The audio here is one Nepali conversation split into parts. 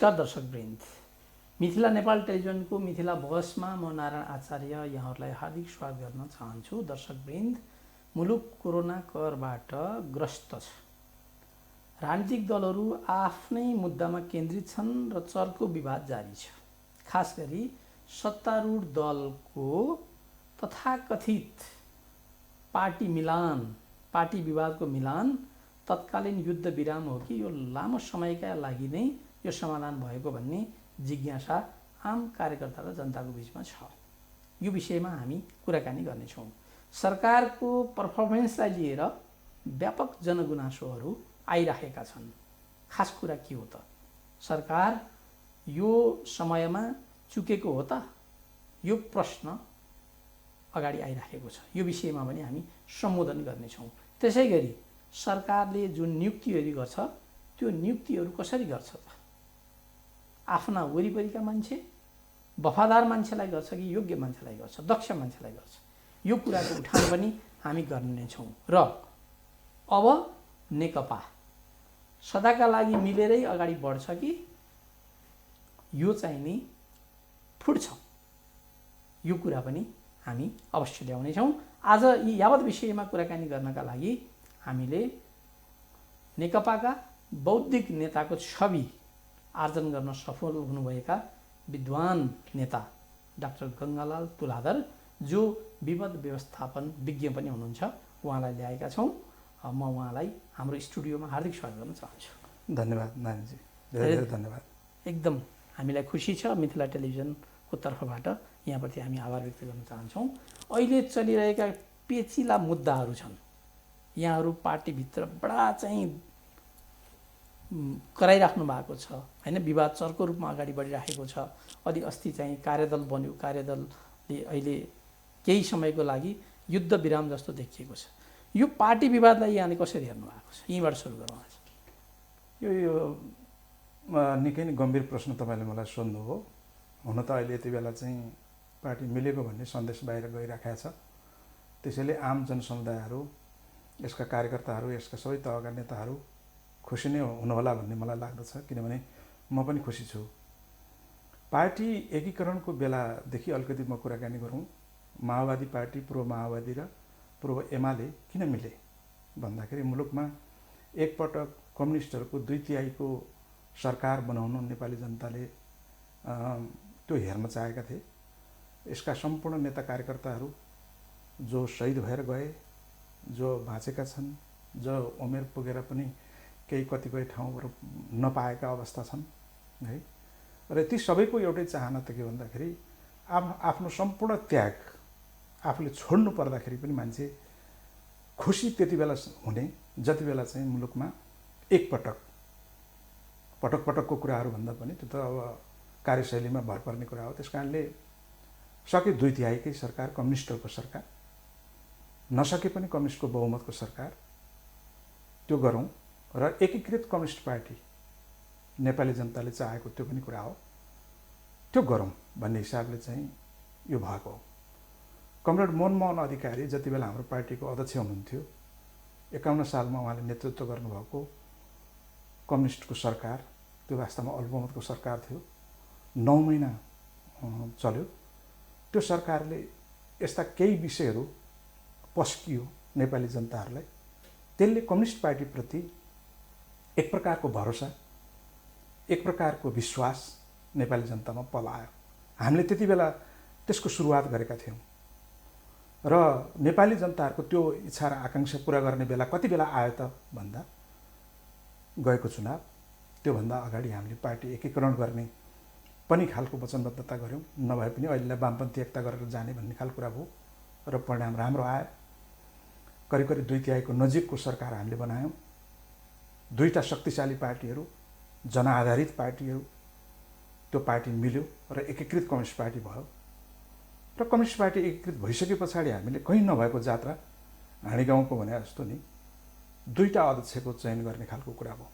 नमस्कार दर्शकवृन्द, मिथिला नेपाल टेलिभिजनको मिथिला बहसमा म नारायण आचार्य यहाँहरूलाई हार्दिक स्वागत गर्न चाहन्छु। दर्शकवृन्द, मुलुक कोरोना कहरबाट ग्रस्त छ। राजनीतिक दलहरू आफ्नै मुद्दामा केन्द्रित छन् र चर्को विवाद जारी छ। खास गरी सत्तारूढ दलको तथाकथित पार्टी विवादको मिलान तत्कालीन युद्ध विराम हो कि यो लामो समयका लागि नै यो समाधान भएको भन्ने जिज्ञासा आम कार्यकर्ता र जनताको बीचमा छ। यो विषयमा हामी कुराकानी गर्नेछौँ। सरकारको पर्फर्मेन्सलाई लिएर व्यापक जनगुनासोहरू आइरहेका छन्। खास कुरा के हो त? सरकार यो समयमा चुकेको हो त? यो प्रश्न अगाडि आइरहेको छ। यो विषयमा पनि हामी सम्बोधन गर्नेछौँ। त्यसै गरी सरकारले जुन नियुक्तिहरू गर्छ त्यो नियुक्तिहरू कसरी गर्छ त? आफ्ना वरिपरिका मान्छे, वफादार मान्छेलाई गर्छ कि योग्य मान्छेलाई गर्छ, दक्ष मान्छेलाई गर्छ? यो कुराको उठान पनि हामी गर्नेछौँ। र अब नेकपा सदाका लागि मिलेरै अगाडि बढ्छ कि यो चाहिँ नि फुट्छ? यो कुरा पनि हामी अवश्य ल्याउनेछौँ। आज यी यावत विषयमा कुराकानी गर्नका लागि हामीले नेकपाका बौद्धिक नेताको छवि आर्जन गर्न सफल हुनुभएका विद्वान नेता डाक्टर गङ्गालाल तुलाधर, जो विपद व्यवस्थापन विज्ञ पनि हुनुहुन्छ, उहाँलाई ल्याएका छौँ। म उहाँलाई हाम्रो स्टुडियोमा हार्दिक स्वागत गर्न चाहन्छु। धन्यवाद नारायणजी, धेरै धेरै धन्यवाद। एकदम हामीलाई खुसी छ। मिथिला टेलिभिजनको तर्फबाट यहाँप्रति हामी आभार व्यक्त गर्न चाहन्छौँ। अहिले चलिरहेका पेचिला मुद्दाहरू छन्। यहाँहरू पार्टीभित्र बडा चाहिँ कराइराख्नु भएको छ हैन? विवाद चर्को रूपमा अगाडि बढिरहेको छ। अलि अस्ति चाहिँ कार्यदल बन्यो। कार्यदलले अहिले केही समयको लागि युद्ध विराम जस्तो देखिएको छ। यो पार्टी विवादलाई यहाँले कसरी हेर्नु भएको छ? यहीँबाट सुरु गरौँ आज। यो निकै नै गम्भीर प्रश्न तपाईँले मलाई सोध्नुभयो। हुन त अहिले यति बेला चाहिँ पार्टी मिलेको भन्ने सन्देश बाहिर गइराखेको छ। त्यसैले आम जनसमुदायहरू, यसका कार्यकर्ताहरू, यसका सबै तहका नेताहरू खुसी नै हुनुहोला भन्ने मलाई लाग्दछ। किनभने म पनि खुसी छु। पार्टी एकीकरणको बेलादेखि अलिकति म कुराकानी गरौँ। माओवादी पार्टी, पूर्व माओवादी र पूर्व एमाले किन मिले भन्दाखेरि मुलुकमा एकपटक कम्युनिस्टहरूको 2/3 सरकार बनाउन नेपाली जनताले त्यो हेर्न चाहेका थिए। यसका सम्पूर्ण नेता कार्यकर्ताहरू जो शहीद भएर गए, जो बाँचेका छन्, जो उमेर पुगेर पनि केही कतिपय ठाउँहरू नपाएका अवस्था छन् है। र ती सबैको एउटै चाहना त के भन्दाखेरि आफ्नो सम्पूर्ण त्याग आफूले छोड्नु पर्दाखेरि पनि मान्छे खुसी त्यति बेला हुने जति बेला चाहिँ मुलुकमा पटकको कुराहरू भन्दा पनि त्यो त अब कार्यशैलीमा भर पर्ने कुरा हो। त्यस कारणले सके 2/3 सरकार, कम्युनिस्टहरूको सरकार, नसके पनि कम्युनिस्टको बहुमतको सरकार, त्यो गरौँ। र एकीकृत कम्युनिस्ट पार्टी नेपाली जनताले चाहेको त्यो पनि कुरा हो, त्यो गरौँ भन्ने हिसाबले चाहिँ यो भएको हो। कमरेड मनमोहन अधिकारी जति बेला हाम्रो पार्टीको अध्यक्ष हुनुहुन्थ्यो, 51 सालमा उहाँले नेतृत्व गर्नुभएको कम्युनिस्टको सरकार, त्यो वास्तवमा अल्पमतको सरकार थियो, 9 महिना चल्यो। त्यो सरकारले यस्ता केही विषयहरू पस्कियो नेपाली जनताहरूलाई। त्यसले कम्युनिस्ट पार्टीप्रति एक प्रकारको भरोसा, एक प्रकारको विश्वास नेपाली जनतामा पलायो। हामीले त्यति बेला त्यसको सुरुवात गरेका थियौँ। र नेपाली जनताहरूको त्यो इच्छा र आकाङ्क्षा पुरा गर्ने बेला कति बेला आयो त भन्दा गएको चुनाव, त्योभन्दा अगाडि हामीले पार्टी एकीकरण गर्ने पनि खालको वचनबद्धता गऱ्यौँ। नभए पनि अहिलेलाई वामपन्थी एकता गरेर जाने भन्ने खालको कुरा भयो र परिणाम राम्रो आयो। करिब 2/3 नजिकको सरकार हामीले बनायौँ। 2टा शक्तिशाली पार्टीहरू, जनआधारित पार्टीहरू, त्यो पार्टी मिल्यो र एकीकृत कम्युनिस्ट पार्टी भयो। र कम्युनिस्ट पार्टी एकीकृत भइसके पछाडि हामीले कहीँ नभएको जात्रा हाँडी गाउँको भने जस्तो नि 2टा अध्यक्षको चयन गर्ने खालको कुरा भयो।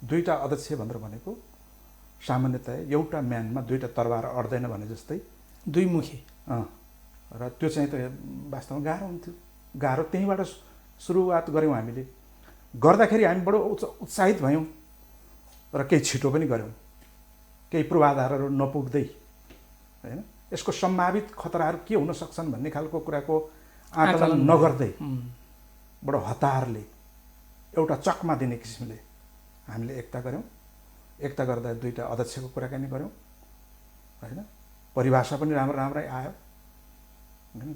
2टा अध्यक्ष भनेर भनेको सामान्यतया एउटा म्यानमा 2टा तरबार अड्दैन भने जस्तै दुईमुखी। र त्यो चाहिँ त वास्तवमा गाह्रो हुन्थ्यो। गाह्रो त्यहीँबाट सुरुवात गऱ्यौँ हामीले। गर्दाखेरि हामी बडो उत्साहित भयौँ र केही छिटो पनि गऱ्यौँ। केही पूर्वाधारहरू नपुग्दै होइन यसको सम्भावित खतराहरू के हुन सक्छन् भन्ने खालको कुराको आकलन नगर्दै बडो हतारले एउटा चकमा दिने किसिमले हामीले एकता गऱ्यौँ। एकता गर्दा दुईटा अध्यक्षको कुराकानी गऱ्यौँ होइन। परिभाषा पनि राम्रो राम्रै आयो।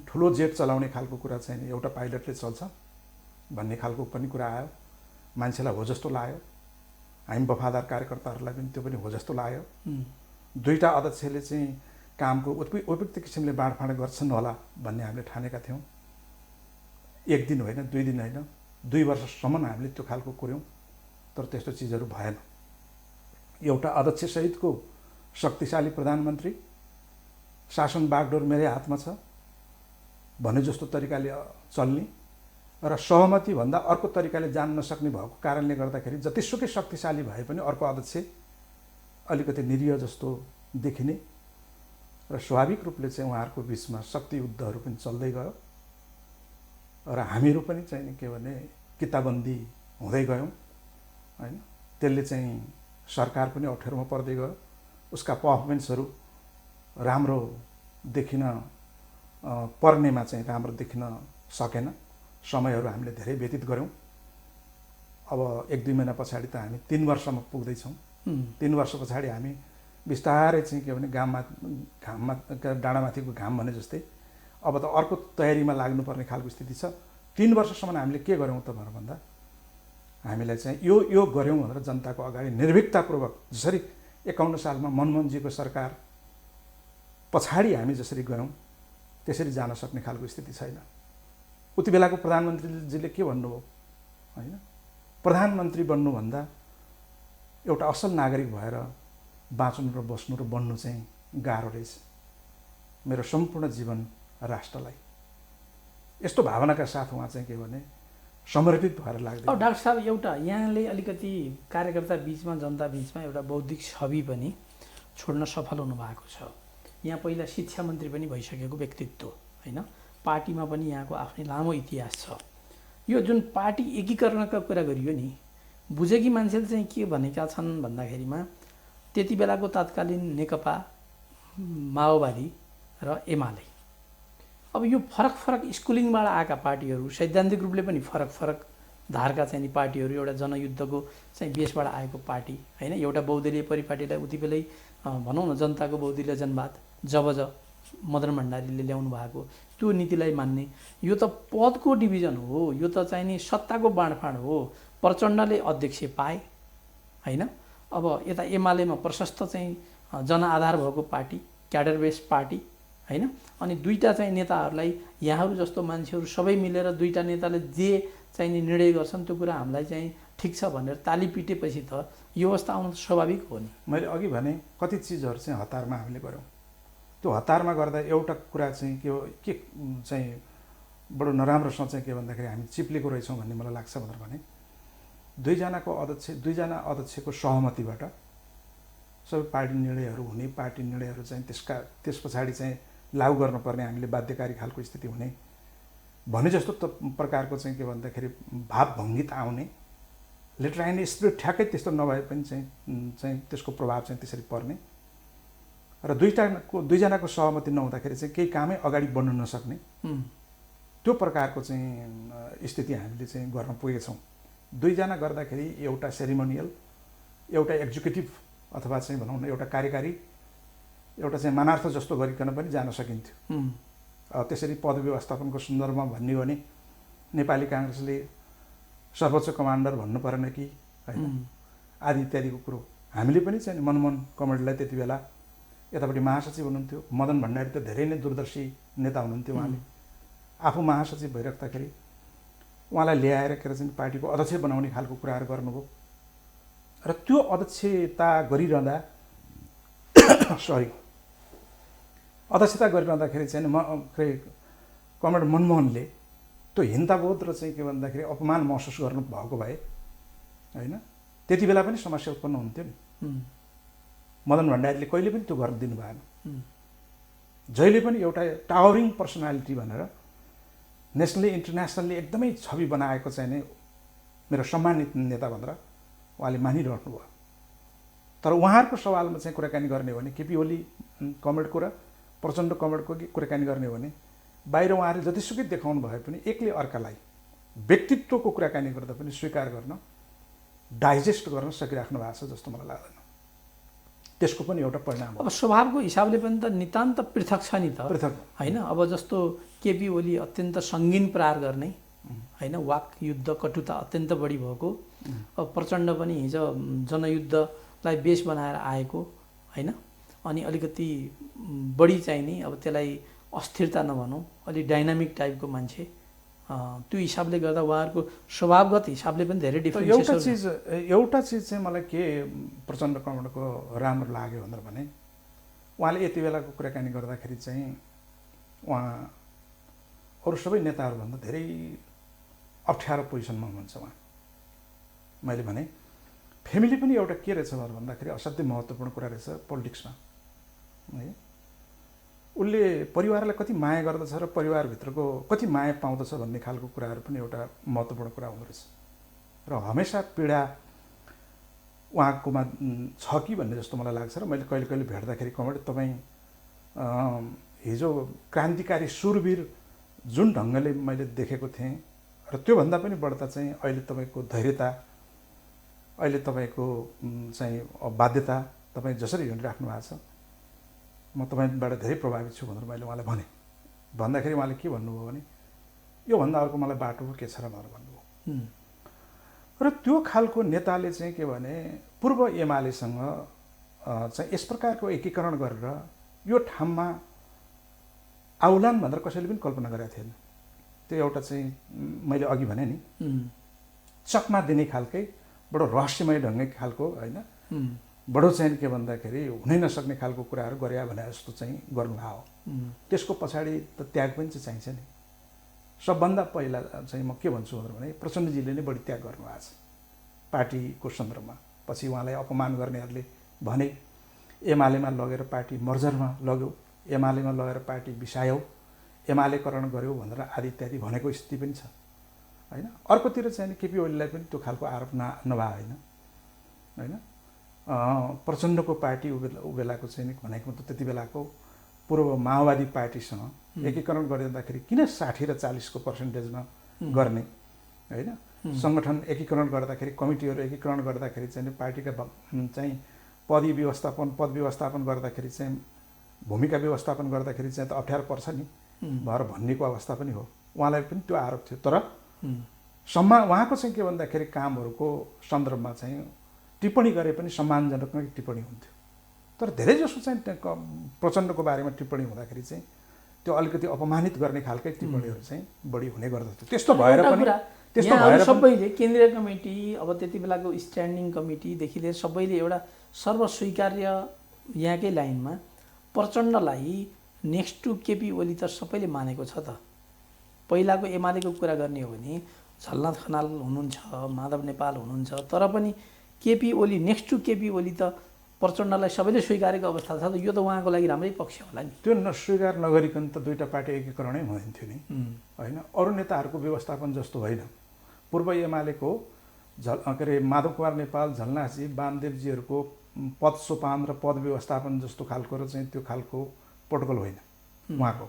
ठुलो जेट चलाउने खालको कुरा चाहिँ एउटा पाइलटले चल्छ भन्ने खालको पनि कुरा आयो। मान्छेलाई हो जस्तो लाग्यो, हामी वफादार कार्यकर्ताहरूलाई पनि त्यो पनि हो जस्तो लाग्यो। दुईटा अध्यक्षले चाहिँ कामको उपयुक्त किसिमले बाँडफाँड गर्छन् होला भन्ने हामीले ठानेका थियौँ। एक दिन होइन, 2 दिन होइन, 2 वर्षसम्म हामीले त्यो खालको कुर्यौँ, तर त्यस्तो चिजहरू भएन। एउटा अध्यक्षसहितको शक्तिशाली प्रधानमन्त्री, शासन बागडोर मेरै हातमा छ भने जस्तो तरिकाले चल्ने र सहमतिभन्दा अर्को तरिकाले जान नसक्ने भएको कारणले गर्दाखेरि जतिसुकै शक्तिशाली भए पनि अर्को अध्यक्ष अलिकति निरीह जस्तो देखिने र स्वाभाविक रूपले चाहिँ उहाँहरूको बिचमा शक्ति युद्धहरू पनि चल्दै गयो र हामीहरू पनि चाहिँ के भने किताबन्दी हुँदै गयौँ होइन। त्यसले चाहिँ सरकार पनि अप्ठ्यारोमा पर्दै गयो। उसका पर्फर्मेन्सहरू राम्रो देखिन पर्नेमा चाहिँ राम्रो देखिन सकेन। समयहरू हामीले धेरै व्यतीत गऱ्यौँ। अब 1-2 महिना पछाडि त हामी 3 वर्षमा पुग्दैछौँ। 3 वर्ष पछाडि हामी बिस्तारै चाहिँ के भने घाममा डाँडामाथिको घाम भने जस्तै अब त अर्को तयारीमा लाग्नुपर्ने खालको स्थिति छ। 3 वर्षसम्म हामीले के गऱ्यौँ त भनेर भन्दा हामीलाई चाहिँ यो गऱ्यौँ भनेर जनताको अगाडि निर्भीकतापूर्वक जसरी 51 सालमा मनमोहनजीको सरकार पछाडि हामी जसरी गयौँ त्यसरी जान सक्ने खालको स्थिति छैन। उति बेलाको प्रधानमन्त्रीजीले के भन्नुभयो होइन, प्रधानमन्त्री बन्नुभन्दा एउटा असल नागरिक भएर बाँच्नु र बस्नु र बन्नु चाहिँ गाह्रो रहेछ। मेरो सम्पूर्ण जीवन राष्ट्रलाई, यस्तो भावनाका साथ उहाँ चाहिँ के भने समर्पित भएर लाग्दै। अब डाक्टर साहब, एउटा यहाँले अलिकति कार्यकर्ता बिचमा, जनता बिचमा एउटा बौद्धिक छवि पनि छोड्न सफल हुनुभएको छ। यहाँ पहिला शिक्षा मन्त्री पनि भइसकेको व्यक्तित्व होइन। पार्टीमा पनि यहाँको आफ्नै लामो इतिहास छ। यो जुन पार्टी एकीकरणका कुरा गरियो नि, बुझेकी मान्छेले चाहिँ के भनेका छन् भन्दाखेरिमा त्यति बेलाको तत्कालीन नेकपा, माओवादी र एमाले, अब यो फरक फरक स्कुलिङबाट आएका पार्टीहरू, सैद्धान्तिक रूपले पनि फरक फरक धारका चाहिँ नि पार्टीहरू, एउटा जनयुद्धको चाहिँ बेसबाट आएको पार्टी होइन। एउटा बहुदलीय परिपाटीलाई उति बेलै भनौँ न जनताको बहुदलीय जनवाद जब मदन भण्डारीले ल्याउनु भएको त्यो नीतिलाई मान्ने, यो त पदको डिभिजन हो, यो त चाहिँ नि सत्ताको बाँडफाँड हो। प्रचण्डले अध्यक्ष पाए होइन। अब यता एमालेमा प्रशस्त चाहिँ जनआधार भएको पार्टी, क्याडर बेस पार्टी होइन। अनि दुईटा चाहिँ नेताहरूलाई यहाँहरू जस्तो मान्छेहरू सबै मिलेर दुईटा नेताले जे चाहिँ नि निर्णय गर्छन् त्यो कुरा हामीलाई चाहिँ ठिक छ भनेर ताली पिटेपछि त यो अवस्था आउनु स्वाभाविक हो नि। मैले अघि भने कति चिजहरू चाहिँ हतारमा हामीले गऱ्यौँ। त्यो हतारमा गर्दा एउटा कुरा चाहिँ के चाहिँ बडो नराम्रोसँग चाहिँ के भन्दाखेरि हामी चिप्लेको रहेछौँ भन्ने मलाई लाग्छ भनेर भने दुईजना अध्यक्षको सहमतिबाट सबै पार्टी निर्णयहरू हुने, पार्टी निर्णयहरू चाहिँ त्यस पछाडि चाहिँ लागू गर्नुपर्ने हामीले बाध्यकारी खालको स्थिति हुने भने जस्तो प्रकारको चाहिँ के भन्दाखेरि भावभङ्गित आउने, लेटर आइने स्पिरिट ठ्याक्कै त्यस्तो नभए पनि चाहिँ त्यसको प्रभाव चाहिँ त्यसरी पर्ने र दुईजनाको सहमति नहुँदाखेरि चाहिँ केही कामै अगाडि बढ्न नसक्ने त्यो प्रकारको चाहिँ स्थिति हामीले चाहिँ गर्न पुगेछौँ। दुईजना गर्दाखेरि एउटा सेरिमोनियल, एउटा एक्जिक्युटिभ अथवा चाहिँ भनौँ न एउटा कार्यकारी, एउटा चाहिँ मानार्थ जस्तो गरिकन पनि जान सकिन्थ्यो। त्यसरी पद व्यवस्थापनको सन्दर्भमा भन्ने हो भने नेपाली काङ्ग्रेसले सर्वोच्च कमान्डर भन्नु परेन कि होइन आदि इत्यादिको कुरो हामीले पनि चाहिँ मनमोहन कमरेडलाई त्यति बेला यतापट्टि महासचिव हुनुहुन्थ्यो। मदन भण्डारी त धेरै नै दूरदर्शी नेता हुनुहुन्थ्यो। उहाँले आफू महासचिव भइराख्दाखेरि उहाँलाई ल्याएर के चाहिँ पार्टीको अध्यक्ष बनाउने खालको कुराहरू गर्नुभयो र त्यो अध्यक्षता गरिरहँदा गरिरहँदाखेरि चाहिँ कमरेड मनमोहनले त्यो हिंसाबोध र चाहिँ के भन्दाखेरि अपमान महसुस गर्नु भएको भए होइन त्यति बेला पनि समस्या उत्पन्न हुन्थ्यो नि। मदन भण्डारीले कहिले पनि त्यो गर्न दिनु भएन। जहिले पनि एउटा टावरिङ पर्सनालिटी भनेर नेसनली इन्टरनेसनली एकदमै छवि बनाएको चाहिँ नै मेरो सम्मानित नेता भनेर उहाँले मानिरहनु भयो। तर उहाँहरूको सवालमा चाहिँ कुराकानी गर्ने हो भने केपी ओली कमेडको र प्रचण्ड कमेडको कुराकानी गर्ने हो भने बाहिर उहाँहरूले जतिसुकै देखाउनु भए पनि एकले अर्कालाई व्यक्तित्वको कुराकानी गर्दा पनि स्वीकार गर्न डाइजेस्ट गर्न सकिराख्नु भएको छ जस्तो मलाई लाग्दैन। त्यसको पनि एउटा परिणाम हो। अब स्वभावको हिसाबले पनि त नितान्त पृथक छ नि त, पृथक होइन। अब जस्तो केपी ओली अत्यन्त सङ्गीन प्रहार गर्ने, होइन, वाक युद्ध कटुता अत्यन्त बढी भएको। अब प्रचण्ड पनि हिजो जनयुद्धलाई बेस बनाएर आएको, होइन। अनि अलिकति बढी चाहिने, अब त्यसलाई अस्थिरता नभनौँ, अलिक डाइनामिक टाइपको मान्छे। त्यो हिसाबले गर्दा उहाँहरूको स्वभावगत हिसाबले पनि धेरै डिफ्रेन्स। एउटा चिज चाहिँ मलाई के प्रचण्ड कमेडको राम्रो लाग्यो भनेर भने उहाँले यति बेलाको कुराकानी गर्दाखेरि चाहिँ उहाँ अरू सबै नेताहरूभन्दा धेरै अप्ठ्यारो पोजिसनमा हुनुहुन्छ उहाँ। मैले भने फ्यामिली पनि एउटा के रहेछ भनेर भन्दाखेरि असाध्यै महत्त्वपूर्ण कुरा रहेछ पोलिटिक्समा, है। उसले परिवारलाई कति माया गर्दछ र परिवारभित्रको कति माया पाउँदछ भन्ने खालको कुराहरू पनि एउटा महत्त्वपूर्ण कुरा हुँदो रहेछ। र हमेसा पीडा उहाँकोमा छ कि भन्ने जस्तो मलाई लाग्छ। र मैले कहिले कहिले भेट्दाखेरि कमेड तपाईँ हिजो क्रान्तिकारी सुरवीर जुन ढङ्गले मैले देखेको थिएँ र त्योभन्दा पनि बढ्ता चाहिँ अहिले तपाईँको धैर्यता, अहिले तपाईँको चाहिँ बाध्यता तपाईँ जसरी हिँडिराख्नु भएको छ, म तपाईँबाट धेरै प्रभावित छु भनेर मैले उहाँलाई भने। भन्दाखेरि उहाँले के भन्नुभयो भने योभन्दा अर्को मलाई बाटो के छ र भनेर भन्नुभयो। र त्यो खालको नेताले चाहिँ के भने पूर्व एमालेसँग चाहिँ यस प्रकारको एकीकरण गरेर यो ठाउँमा आउलान् भनेर कसैले पनि कल्पना गरेका थिएन। त्यो एउटा चाहिँ मैले अघि भने नि चकमा दिने खालकै बडो रहस्यमय ढङ्गै खालको, होइन, बडो चाहिँ के भन्दाखेरि हुनै नसक्ने खालको कुराहरू गरे भने जस्तो चाहिँ गर्नुभयो। त्यसको पछाडि त त्याग पनि चाहिँ चाहिन्छ नि। सबभन्दा पहिला चाहिँ म के भन्छु भनेर भने प्रचण्डजीले नै बढी त्याग गर्नुभएको छ पार्टीको सन्दर्भमा। पछि उहाँलाई अपमान गर्नेहरूले भने एमालेमा लगेर पार्टी मर्जरमा लग्यो, एमालेमा लगेर पार्टी बिसायो, एमालेकरण गर्यो भनेर आदि इत्यादि भनेको स्थिति पनि छ, होइन। अर्कोतिर चाहिँ केपी ओलीलाई पनि त्यो खालको आरोप नभए होइन। प्रचण्डको पार्टी ऊ बेलाको चाहिँ भनेको त त्यति बेलाको पूर्व माओवादी पार्टीसँग एकीकरण गरिदिँदाखेरि किन 60 र 40को पर्सेन्टेजमा गर्ने, होइन। सङ्गठन एकीकरण गर्दाखेरि, कमिटीहरू एकीकरण गर्दाखेरि चाहिँ पार्टीका चाहिँ पद व्यवस्थापन गर्दाखेरि चाहिँ भूमिका व्यवस्थापन गर्दाखेरि चाहिँ त अप्ठ्यारो पर्छ नि भएर भन्नेको अवस्था पनि हो। उहाँलाई पनि त्यो आरोप थियो। तर उहाँको चाहिँ के भन्दाखेरि कामहरूको सन्दर्भमा चाहिँ टिप्पणी गरे पनि सम्मानजनक नै टिप्पणी हुन्थ्यो। तर धेरैजसो चाहिँ प्रचण्डको बारेमा टिप्पणी हुँदाखेरि चाहिँ त्यो अलिकति अपमानित गर्ने खालकै टिप्पणीहरू चाहिँ बढी हुने गर्दथ्यो। त्यस्तो भएर सबैले केन्द्रीय कमिटी, अब त्यति बेलाको स्ट्यान्डिङ कमिटीदेखि लिएर सबैले एउटा सर्वस्वीकार्य यहाँकै लाइनमा प्रचण्डलाई नेक्स्ट टु केपी ओली त सबैले मानेको छ त। पहिलाको एमालेको कुरा गर्ने हो भने झलनाथ खनाल हुनुहुन्छ, माधव नेपाल हुनुहुन्छ, तर पनि केपी ओली नेक्स्ट टु केपी ओली त प्रचण्डलाई सबैले स्वीकारेको अवस्था छ त। यो त उहाँको लागि राम्रै पक्ष होला नि। त्यो नस्वीकार नगरिकन त दुईवटा पार्टी एकीकरणै हुन्थ्यो नि, होइन। अरू नेताहरूको व्यवस्थापन जस्तो होइन। पूर्व एमालेको के अरे माधव कुमार नेपाल, झलनाथजी, वामदेवजीहरूको पद सोपान र पद व्यवस्थापन जस्तो खालको र चाहिँ त्यो खालको प्रोटोकल होइन उहाँको।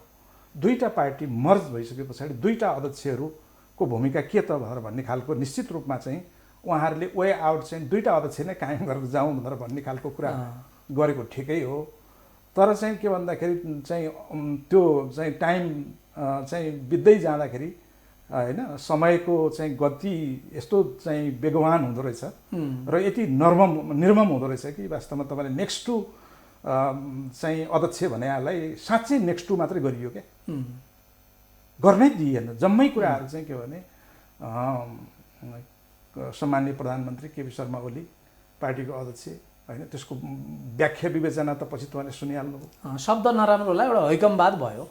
दुईवटा पार्टी मर्ज भइसके पछाडि दुईवटा अध्यक्षहरूको भूमिका के त भनेर भन्ने खालको निश्चित रूपमा चाहिँ उहाँहरूले वे आउट चाहिँ दुईवटा अध्यक्ष नै कायम गरेर जाउँ भनेर भन्ने खालको कुरा गरेको ठिकै हो। तर चाहिँ के भन्दाखेरि चाहिँ त्यो चाहिँ टाइम चाहिँ बित्दै जाँदाखेरि, होइन, समयको चाहिँ गति यस्तो चाहिँ वेगवान हुँदो रहेछ र यति निर्मम हुँदो रहेछ कि वास्तवमा तपाईँले नेक्स्ट टु चाहिँ अध्यक्ष भनेलाई साँच्चै नेक्स्ट टु मात्रै गरियो क्या, गर्नै दिइएन। जम्मै कुराहरू चाहिँ के भने सम्माननीय प्रधानमन्त्री केपी शर्मा ओली पार्टीको अध्यक्ष, होइन, त्यसको व्याख्या विवेचना त पछि तपाईँले सुनिहाल्नुभयो। शब्द नराम्रो होला, एउटा हैकमवाद भयो,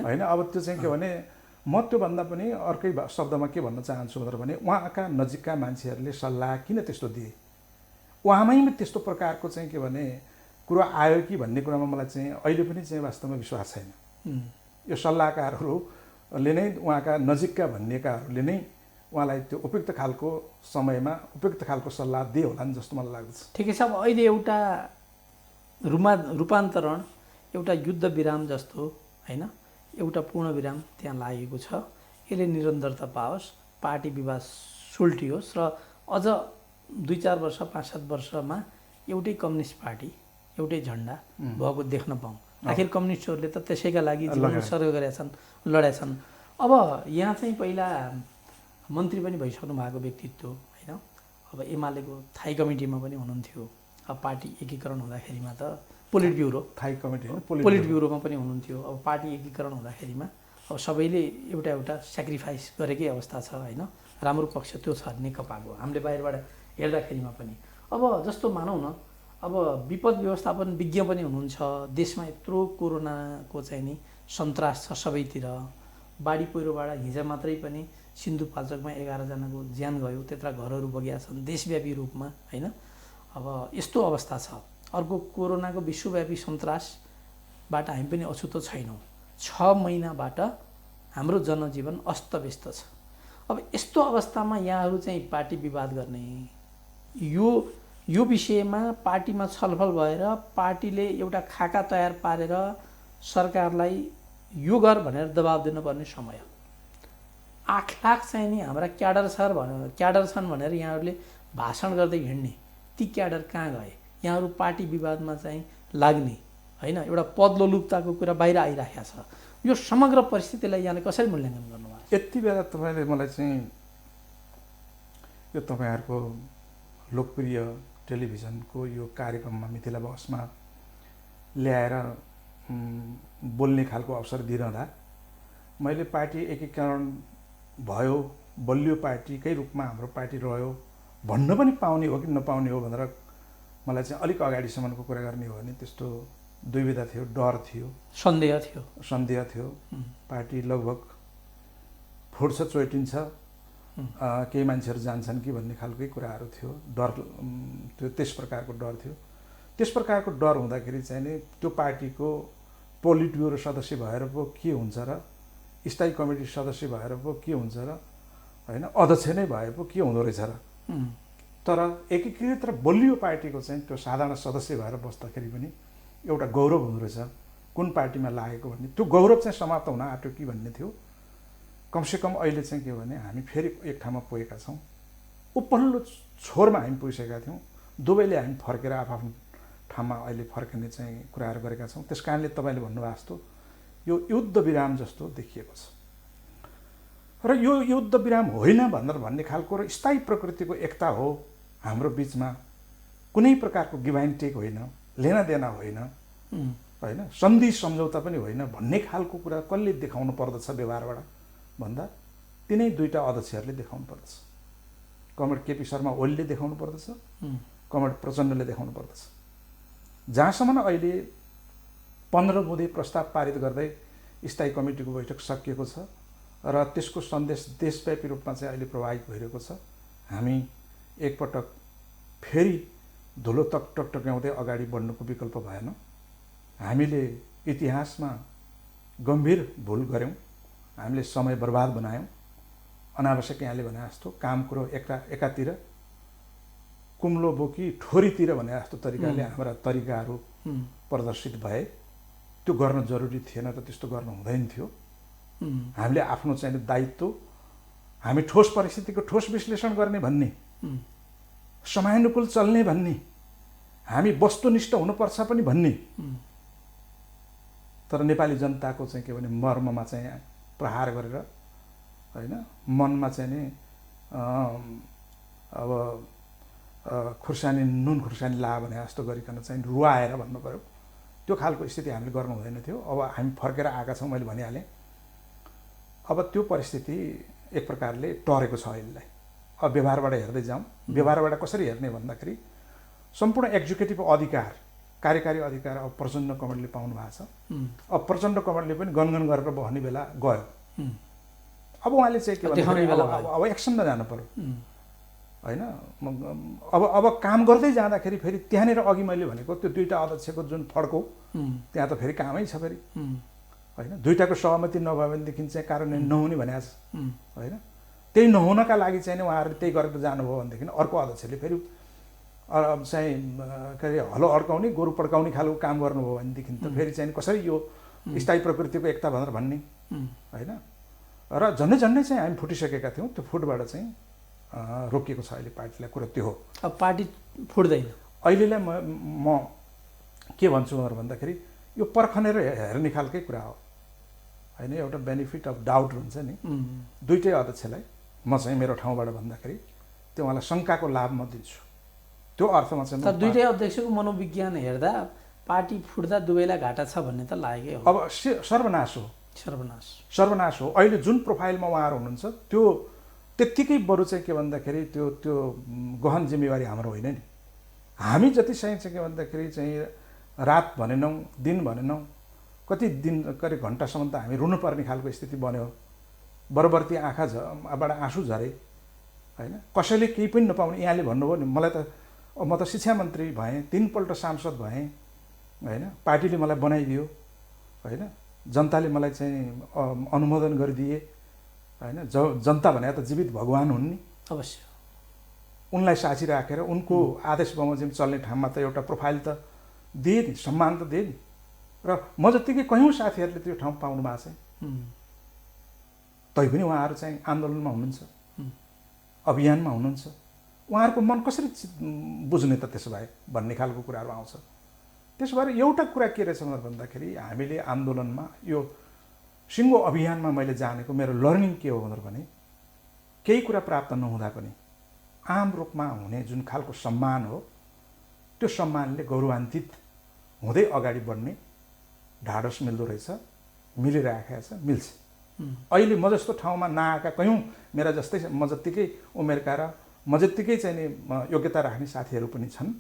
होइन। अब त्यो चाहिँ के भने म त्योभन्दा पनि अर्कै शब्दमा के भन्न चाहन्छु भनेर भने उहाँका नजिकका मान्छेहरूले सल्लाह किन त्यस्तो दिए, उहाँमै त्यस्तो प्रकारको चाहिँ के भने कुरा आयो कि भन्ने कुरामा मलाई चाहिँ अहिले पनि चाहिँ वास्तवमा विश्वास छैन। यो सल्लाहकारहरूले नै, उहाँका नजिकका भनिएकाहरूले नै उहाँलाई त्यो उपयुक्त खालको समयमा उपयुक्त खालको सल्लाह दिए होला नि जस्तो मलाई लाग्दछ। ठिकै छ। अब अहिले एउटा रूपान्तरण एउटा युद्ध विराम जस्तो होइन, एउटा पूर्ण विराम त्यहाँ लागेको छ। यसले निरन्तरता पाओस्, पार्टी विवाद सुल्टियोस् र अझ 2-4 वर्ष 5-7 वर्षमा एउटै कम्युनिस्ट पार्टी एउटै झन्डा भएको देख्न पाऊँ। आखिर कम्युनिस्टहरूले त त्यसैका लागि जीवन उत्सर्ग गरेका छन्, लडेका छन्। अब यहाँ चाहिँ पहिला मन्त्री पनि भइसक्नु भएको व्यक्तित्व होइन, अब एमालेको थाई कमिटीमा पनि हुनुहुन्थ्यो। अब पार्टी एकीकरण हुँदाखेरिमा त पोलिट ब्युरो थाई कमिटी पोलिट ब्युरोमा पनि हुनुहुन्थ्यो। अब पार्टी एकीकरण हुँदाखेरिमा अब सबैले एउटा एउटा सेक्रिफाइस गरेकै अवस्था छ होइन। राम्रो पक्ष त्यो छ नेकपाको, हामीले बाहिरबाट हेर्दाखेरिमा पनि। अब जस्तो मानौँ न, अब विपद व्यवस्थापन विज्ञ पनि हुनुहुन्छ। देशमा यत्रो कोरोनाको चाहिँ नि सन्तास छ सबैतिर। बाढी पहिरोबाट हिजो मात्रै पनि सिन्धुपाल्चोकमा 11 जनाको ज्यान गयो, त्यत्र घरहरू बगेका छन् देशव्यापी रूपमा होइन। अब यस्तो अवस्था छ। अर्को कोरोनाको विश्वव्यापी सन्तासबाट हामी पनि अछुतो छैनौँ। 6 महिनाबाट हाम्रो जनजीवन अस्तव्यस्त छ। अब यस्तो अवस्थामा यहाँहरू चाहिँ पार्टी विवाद गर्ने, यो विषयमा पार्टीमा छलफल भएर पार्टीले एउटा खाका तयार पारेर सरकारलाई यो गर भनेर दबाब दिनुपर्ने समय। 8 लाख चाहिँ नि हाम्रा क्याडर छन् भनेर यहाँहरूले भाषण गर्दै हिँड्ने ती क्याडर कहाँ गए? यहाँहरू पार्टी विवादमा चाहिँ लाग्ने होइन, एउटा पदलोलुप्ताको कुरा बाहिर आइराखेको छ। यो समग्र परिस्थितिलाई यहाँले कसरी मूल्याङ्कन गर्नुभएको? यति बेला तपाईँले मलाई चाहिँ यो तपाईँहरूको लोकप्रिय टेलिभिजनको यो कार्यक्रममा मिथिला बहसमा ल्याएर बोल्ने खालको अवसर दिइरहँदा मैले पार्टी एकीकरण भयो, बलियो पार्टीकै रूपमा हाम्रो पार्टी रह्यो भन्न पनि पाउने हो कि नपाउने हो भनेर मलाई चाहिँ अलिक अगाडिसम्मको कुरा गर्ने हो भने त्यस्तो दुविधा थियो, डर थियो, सन्देह थियो। पार्टी लगभग फुट्छ चोइटिन्छ, केही मान्छेहरू जान्छन् कि भन्ने खालकै कुराहरू थियो। डर त्यो त्यस प्रकारको डर थियो। त्यस प्रकारको डर हुँदाखेरि चाहिँ नि त्यो पार्टीको पोलिट ब्युरो सदस्य भएर पो के हुन्छ र, स्थायी कमिटी सदस्य भएर पो के हुन्छ र होइन, अध्यक्ष नै भए पो के हुँदो रहेछ र। तर एकीकृत र बलियो पार्टीको चाहिँ त्यो साधारण सदस्य भएर बस्दाखेरि पनि एउटा गौरव हुँदो रहेछ कुन पार्टीमा लागेको भन्ने। त्यो गौरव चाहिँ समाप्त हुन आँट्यो कि भन्ने थियो। कमसेकम अहिले चाहिँ के भने हामी फेरि एक ठाउँमा पुगेका छौँ, उपल्लो छोरमा हामी पुगिसकेका थियौँ। दुवैले हामी फर्केर आफ्नो ठाउँमा अहिले फर्किने चाहिँ कुराहरू गरेका छौँ। त्यस कारणले तपाईँले भन्नुभएको जस्तो यो युद्ध विराम जस्तो देखिएको छ। र यो युद्ध विराम होइन भनेर भन्ने खालको र स्थायी प्रकृतिको एकता हो हाम्रो बिचमा, कुनै प्रकारको गिभ एन्ड टेक होइन, लेनादेना होइन होइन, सन्धि सम्झौता पनि होइन भन्ने खालको कुरा कसले देखाउनु पर्दछ व्यवहारबाट भन्दा तिनै दुईटा अध्यक्षहरूले देखाउनु पर्दछ। कमरेड केपी शर्मा ओलीले देखाउनु पर्दछ, कमरेड प्रचण्डले देखाउनु पर्दछ। जहाँसम्म अहिले 15 बुँदे प्रस्ताव पारित गर्दै स्थायी कमिटीको बैठक सकिएको छ र त्यसको सन्देश देशव्यापी रूपमा चाहिँ अहिले प्रभावित भइरहेको छ। हामी एकपटक फेरि धुलो टकटक्याउँदै अगाडि बढ्नुको विकल्प भएन। हामीले इतिहासमा गम्भीर भुल गऱ्यौँ, हामीले समय बर्बाद बनायौँ। अनावश्यक यहाँले भने जस्तो काम कुरो एकातिर, कुम्लो बोकी ठोरीतिर भने जस्तो तरिकाले हाम्रा तरिकाहरू प्रदर्शित भए। त्यो गर्न जरुरी थिएन र त्यस्तो गर्न हुँदैन थियो। हामीले आफ्नो चाहिँ दायित्व, हामी ठोस परिस्थितिको ठोस विश्लेषण गर्ने भन्ने, समयानुकूल चल्ने भन्ने, हामी वस्तुनिष्ठ हुनुपर्छ पनि भन्ने, तर नेपाली जनताको चाहिँ के भने मर्ममा चाहिँ प्रहार गरेर होइन, मनमा चाहिँ नि अब खुर्सानी नुन खुर्सानी ला भने जस्तो गरिकन चाहिँ रुवाएर भन्नु पऱ्यो। त्यो खालको स्थिति हामीले गर्नु हुँदैन थियो। अब हामी फर्केर आएका छौँ, मैले भनिहालेँ। अब त्यो परिस्थिति एक प्रकारले टरेको छ अहिलेलाई। अब व्यवहारबाट हेर्दै जाउँ। व्यवहारबाट कसरी हेर्ने भन्दाखेरि सम्पूर्ण एक्जिक्युटिभ अधिकार, कार्यकारी अधिकार अब प्रचण्ड कमरेडले पाउनु भएको छ। अब प्रचण्ड कमरेडले पनि गनगन गरेर बस्ने बेला गयो। अब उहाँले चाहिँ के भन्दाखेरि अब एक्सनमा जानु पर्यो होइन। अब काम गर्दै जाँदाखेरि फेरि त्यहाँनिर अघि मैले भनेको त्यो दुईटा अध्यक्षको जुन फड्को, त्यहाँ त फेरि कामै छ फेरि होइन। दुईटाको सहमति नभयो भनेदेखि चाहिँ कार्यान्वयन नहुने भनेको छ होइन। त्यही नहुनका लागि चाहिँ नि उहाँहरूले त्यही गरेर जानुभयो भनेदेखि अर्को अध्यक्षले फेरि चाहिँ के अरे हलो अड्काउने गोरु पड्काउने खालको काम गर्नुभयो भनेदेखि त फेरि चाहिँ कसरी यो स्थायी प्रकृतिको एकता भनेर भन्ने होइन। र झन्डै झन्डै चाहिँ हामी फुटिसकेका थियौँ। त्यो फुटबाट चाहिँ रोकिएको छ अहिले पार्टीलाई, कुरा त्यो हो। अब पार्टी फुट्दैन अहिलेलाई म के भन्छु भनेर भन्दाखेरि यो पर्खने र हेर्ने खालकै कुरा हो होइन। एउटा बेनिफिट अफ डाउट हुन्छ नि, दुइटै अध्यक्षलाई म चाहिँ मेरो ठाउँबाट भन्दाखेरि त्यो उहाँलाई शङ्काको लाभ म दिन्छु। त्यो अर्थमा चाहिँ तर दुइटै अध्यक्षको मनोविज्ञान हेर्दा पार्टी फुट्दा दुवैलाई घाटा छ भन्ने त लागेकै हो। अब सर्वनाश हो, सर्वनाश हो। अहिले जुन प्रोफाइलमा उहाँहरू हुनुहुन्छ त्यो त्यत्तिकै बरु चाहिँ के भन्दाखेरि त्यो त्यो गहन जिम्मेवारी हाम्रो होइन नि। हामी जति चाहिँ के भन्दाखेरि चाहिँ रात भनेनौँ दिन भनेनौँ, कति दिनकरि घन्टासम्म त हामी रुनुपर्ने खालको स्थिति बन्यो। बरबर्ती आँखाबाट आँसु झरे होइन, कसैले केही पनि नपाउने। यहाँले भन्नुभयो नि, मलाई त म त शिक्षा मन्त्री भएँ, 3 पल्ट सांसद भएँ होइन, पार्टीले मलाई बनाइदियो होइन, जनताले मलाई चाहिँ अनुमोदन गरिदिए होइन। जनता भने त जीवित भगवान् हुन् नि, अवश्य उनलाई साक्षी राखेर उनको आदेश बमोजिम चल्ने ठाउँमा त एउटा प्रोफाइल त दिए नि, सम्मान त दिए नि। र म जत्तिकै कयौँ साथीहरूले त्यो ठाउँ पाउनु भएको छ। तैपनि उहाँहरू चाहिँ आन्दोलनमा हुनुहुन्छ, अभियानमा हुनुहुन्छ। उहाँहरूको मन कसरी बुझ्ने त त्यसो भए भन्ने खालको कुराहरू आउँछ। त्यसो भएर एउटा कुरा के रहेछ भनेर भन्दाखेरि हामीले आन्दोलनमा यो सिङ्गो अभियानमा मैले जानेको मेरो लर्निङ के हो भनेर भने केही कुरा प्राप्त नहुँदा पनि आम रूपमा हुने जुन खालको सम्मान हो त्यो सम्मानले गौरवान्वित हुँदै अगाडि बढ्ने ढाडस मिल्दो रहेछ, मिलिरहेको छ, मिल्छ। अहिले म जस्तो ठाउँमा नआएका कयौँ मेरा जस्तै म जत्तिकै उमेरका र म जत्तिकै चाहिँ नि योग्यता राख्ने साथीहरू पनि छन्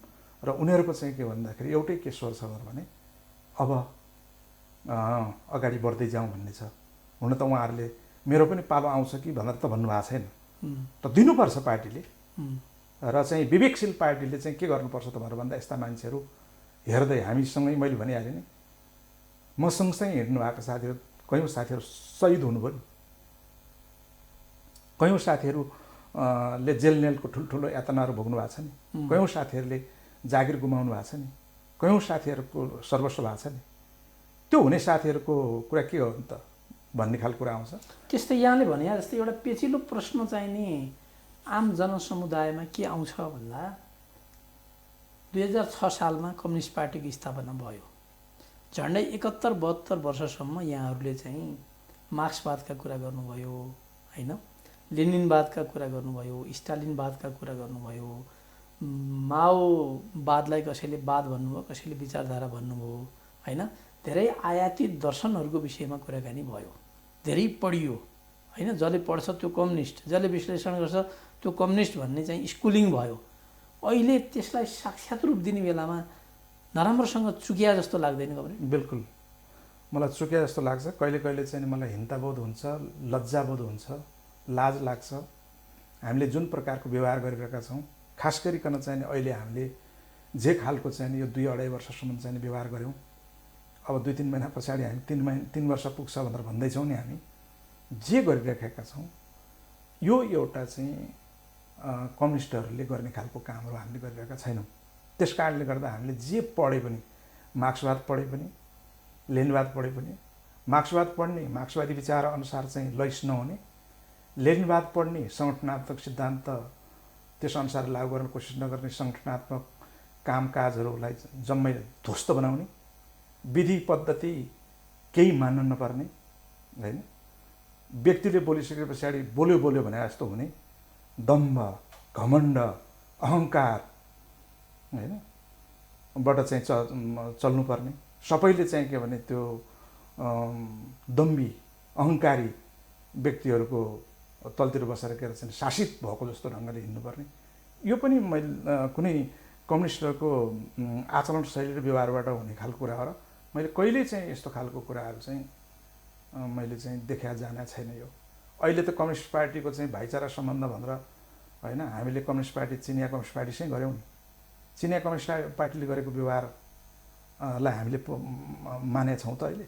र उनीहरूको चाहिँ के भन्दाखेरि एउटै के स्वर छ भने अब अगाडि बढ्दै जाउँ भन्ने छ। हुन त उहाँहरूले मेरो पनि पालो आउँछ कि भनेर त भन्नुभएको छैन, त दिनुपर्छ पार्टीले। र चाहिँ विवेकशील पार्टीले चाहिँ के गर्नुपर्छ त भनेर भन्दा यस्ता मान्छेहरू हेर्दै हामीसँगै मैले भनिहालेँ नि, म सँगसँगै हिँड्नु भएको साथीहरू कयौँ साथीहरू शहीद हुनुभयो नि, कयौँ साथीहरूले जेल नेलको ठुल्ठुलो यातनाहरू भोग्नु भएको छ नि, कयौँ साथीहरूले जागिर गुमाउनु भएको छ नि, कयौँ साथीहरूको सर्वस्व भएको छ नि। त्यो हुने साथीहरूको कुरा के हो त भन्ने खालको कुरा आउँछ। त्यस्तै यहाँले भने जस्तै एउटा पेचिलो प्रश्न चाहिँ नि आम जनसमुदायमा के आउँछ भन्दा 2006 सालमा कम्युनिस्ट पार्टीको स्थापना भयो। झन्डै 71-72 वर्षसम्म यहाँहरूले चाहिँ मार्क्सवादका कुरा गर्नुभयो होइन, लेनिनवादका कुरा गर्नुभयो, स्टालिनवादका कुरा गर्नुभयो, माओवादलाई कसैले वाद भन्नुभयो, कसैले विचारधारा भन्नुभयो होइन। धेरै आयातित दर्शनहरूको विषयमा कुराकानी भयो, धेरै पढियो होइन। जसले पढ्छ त्यो कम्युनिस्ट, जसले विश्लेषण गर्छ त्यो कम्युनिस्ट भन्ने चाहिँ स्कुलिङ भयो। अहिले त्यसलाई साक्षात रूप दिने बेलामा नराम्रोसँग चुकिया जस्तो लाग्दैन कमरेड? बिल्कुल मलाई चुकिया जस्तो लाग्छ। कहिले कहिले चाहिँ मलाई हिंताबोध हुन्छ, लज्जाबोध हुन्छ, लाज लाग्छ। हामीले जुन प्रकारको व्यवहार गरिरहेका छौँ, खास गरिकन चाहिँ अहिले हामीले जे खालको चाहिँ यो 2-2.5 वर्षसम्म चाहिँ व्यवहार गऱ्यौँ, अब 2-3 महिना पछाडि हामी 3 वर्ष पुग्छ भनेर भन्दैछौँ नि, हामी जे गरिरहेका छौँ यो एउटा चाहिँ कम्युनिस्टहरूले गर्ने खालको कामहरू हामीले गरिरहेका छैनौँ। त्यस कारणले गर्दा हामीले जे पढे पनि, मार्क्सवाद पढे पनि, लेनिनवाद पढे पनि, मार्क्सवाद पढ्ने मार्क्सवादी विचार अनुसार चाहिँ लैस नहुने, लेनिनवाद पढ्ने सङ्गठनात्मक सिद्धान्त त्यसअनुसार लागू गर्न कोसिस नगर्ने, सङ्गठनात्मक कामकाजहरूलाई जम्मै ध्वस्त बनाउने, विधि पद्धति केही मान्न नपर्ने होइन, व्यक्तिले बोलिसके पछाडि बोल्यो भने जस्तो हुने, दम्भ, घमण्ड, अहङ्कार होइन बाट चाहिँ चल्नुपर्ने, सबैले चाहिँ के भने त्यो दम्बी अहङ्कारी व्यक्तिहरूको तलतिर बसेर के चाहिँ शासित भएको जस्तो ढङ्गले हिँड्नुपर्ने। यो पनि मैले कुनै कम्युनिस्टहरूको आचरण शैली र व्यवहारबाट हुने खालको कुरा हो र मैले कहिल्यै चाहिँ यस्तो खालको कुराहरू चाहिँ मैले चाहिँ देखा जाना छैन। यो अहिले त कम्युनिस्ट पार्टीको चाहिँ भाइचारा सम्बन्ध भनेर होइन, हामीले कम्युनिस्ट पार्टी चिनिया कम्युनिस्ट पार्टीसँगै गऱ्यौँ नि। चिनिया कम्युनिस्ट पार्टीले गरेको व्यवहारलाई हामीले मानेका छौँ त अहिले।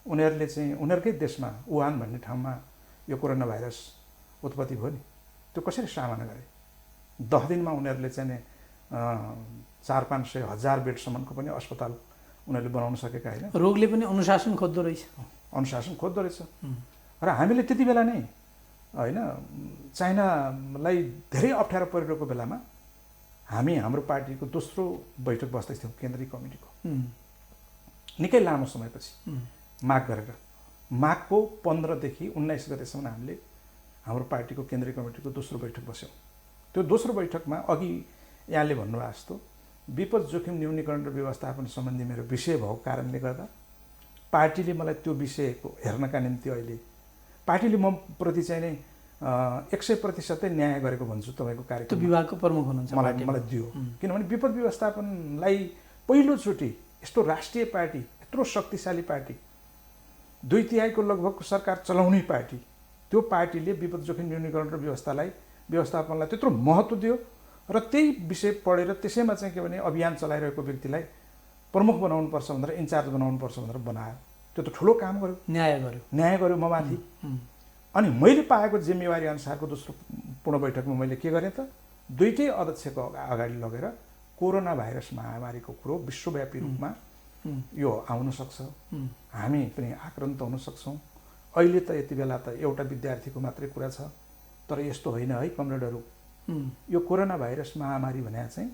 उनीहरूले चाहिँ उनीहरूकै देशमा वुहान भन्ने ठाउँमा यो कोरोना भाइरस उत्पत्ति भयो नि, त्यो कसरी सामना गरे? 10 दिनमा उनीहरूले चाहिँ नि 400-500 1000 बेडसम्मको पनि अस्पताल उनीहरूले बनाउन सकेका होइन। रोगले पनि अनुशासन खोज्दो रहेछ, अनुशासन खोज्दो रहेछ। र हामीले त्यति बेला नै होइन चाइनालाई धेरै अप्ठ्यारो परिरहेको बेलामा हाम्रो पार्टीको दोस्रो बैठक बस्दैथ्यौँ केन्द्रीय कमिटीको, निकै लामो समयपछि माग गरेर। माघको 15 देखि 19 गतेसम्म हामीले हाम्रो पार्टीको केन्द्रीय कमिटीको दोस्रो बैठक बस्यौँ। त्यो दोस्रो बैठकमा अघि यहाँले भन्नुभएको जस्तो विपद जोखिम न्यूनीकरण र व्यवस्थापन सम्बन्धी मेरो विषय भएको कारणले गर्दा पार्टीले मलाई त्यो विषयको हेर्नका निम्ति अहिले पार्टीले म प्रति चाहिँ नै 100% न्याय गरेको भन्छु। तपाईँको कार्यक्रम विभागको प्रमुख हुनुहुन्छ, मलाई दियो। किनभने विपद व्यवस्थापनलाई पहिलोचोटि यस्तो राष्ट्रिय पार्टी, यत्रो शक्तिशाली पार्टी, 2/3 लगभगको सरकार चलाउने पार्टी, त्यो पार्टीले विपद जोखिम न्यूनीकरण र व्यवस्थापनलाई त्यत्रो महत्त्व दियो। र त्यही विषय पढेर त्यसैमा चाहिँ के भने अभियान चलाइरहेको व्यक्तिलाई प्रमुख बनाउनुपर्छ भनेर, इन्चार्ज बनाउनुपर्छ भनेर बनायो। त्यो त ठुलो काम गर्यो, न्याय गर्यो म माथि। अनि मैले पाएको जिम्मेवारी अनुसारको दोस्रो पूर्ण बैठकमा मैले के गरेँ त, दुईटै अध्यक्षको अगाडि लगेर कोरोना भाइरस महामारीको कुरो विश्वव्यापी रूपमा यो आउन सक्छ, हामी पनि आक्रान्त हुन सक्छौँ। अहिले त यति बेला त एउटा विद्यार्थीको मात्रै कुरा छ, तर यस्तो होइन है कमरेडहरू। यो कोरोना भाइरस महामारी भने चाहिँ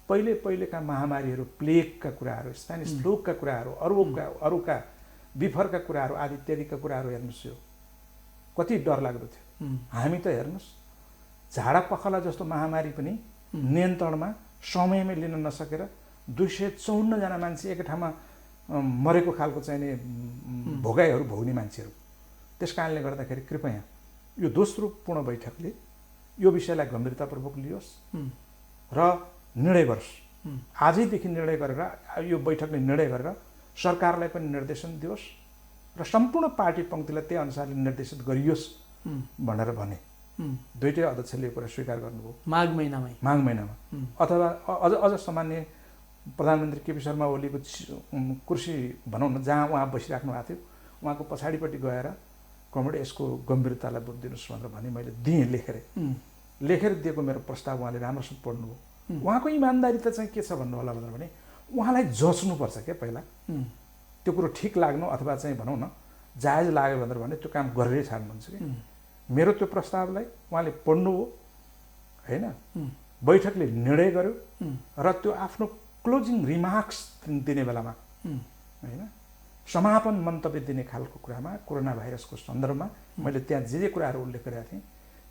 पहिलेका महामारीहरू, प्लेगका कुराहरू, स्पेनिस फ्लूका कुराहरू, अरूका बिफरका कुराहरू आदि इत्यादिका कुराहरू हेर्नुहोस्, यो कति डरलाग्दो थियो। हामी त हेर्नुहोस् झाडा पखाला जस्तो महामारी पनि नियन्त्रणमा समयमै लिन नसकेर 254 जना मान्छे एकै ठाउँमा मरेको खालको चाहिँ नि भोगाइहरू भोग्ने मान्छेहरू। त्यस कारणले गर्दाखेरि कृपया यो दोस्रो पूर्ण बैठकले यो विषयलाई गम्भीरतापूर्वक लियोस् र निर्णय गरोस्। आजैदेखि निर्णय गरेर यो बैठकले निर्णय गरेर सरकारलाई पनि निर्देशन दियोस् र सम्पूर्ण पार्टी पङ्क्तिलाई त्यही अनुसारले निर्देशित गरियोस् भनेर भने। दुईटै अध्यक्षले यो कुरा स्वीकार गर्नुभयो माघ महिनामा। अथवा अझ सामान्य प्रधानमन्त्री केपी शर्मा ओलीको कुर्सी भनौँ न, जहाँ उहाँ बसिराख्नु भएको थियो, उहाँको पछाडिपट्टि गएर कमरेड यसको गम्भीरतालाई बुझ दिनुहोस् भनेर भने मैले दिएँ। लेखेर दिएको मेरो प्रस्ताव उहाँले राम्रोसँग पढ्नुभयो। उहाँको इमान्दारी त चाहिँ के छ भन्नु होला भनेर भने उहाँलाई जच्नुपर्छ क्या पहिला, त्यो कुरो ठिक लाग्नु अथवा चाहिँ भनौँ न जायज लाग्यो भनेर भने त्यो काम गरेरै छाड्नुहुन्छ कि। मेरो त्यो प्रस्तावलाई उहाँले पढ्नुभयो होइन, बैठकले निर्णय गर्यो र त्यो आफ्नो क्लोजिङ रिमार्क्स दिने बेलामा होइन, समापन मन्तव्य दिने खालको कुरामा कोरोना भाइरसको सन्दर्भमा मैले त्यहाँ जे कुराहरू उल्लेख गरेका थिएँ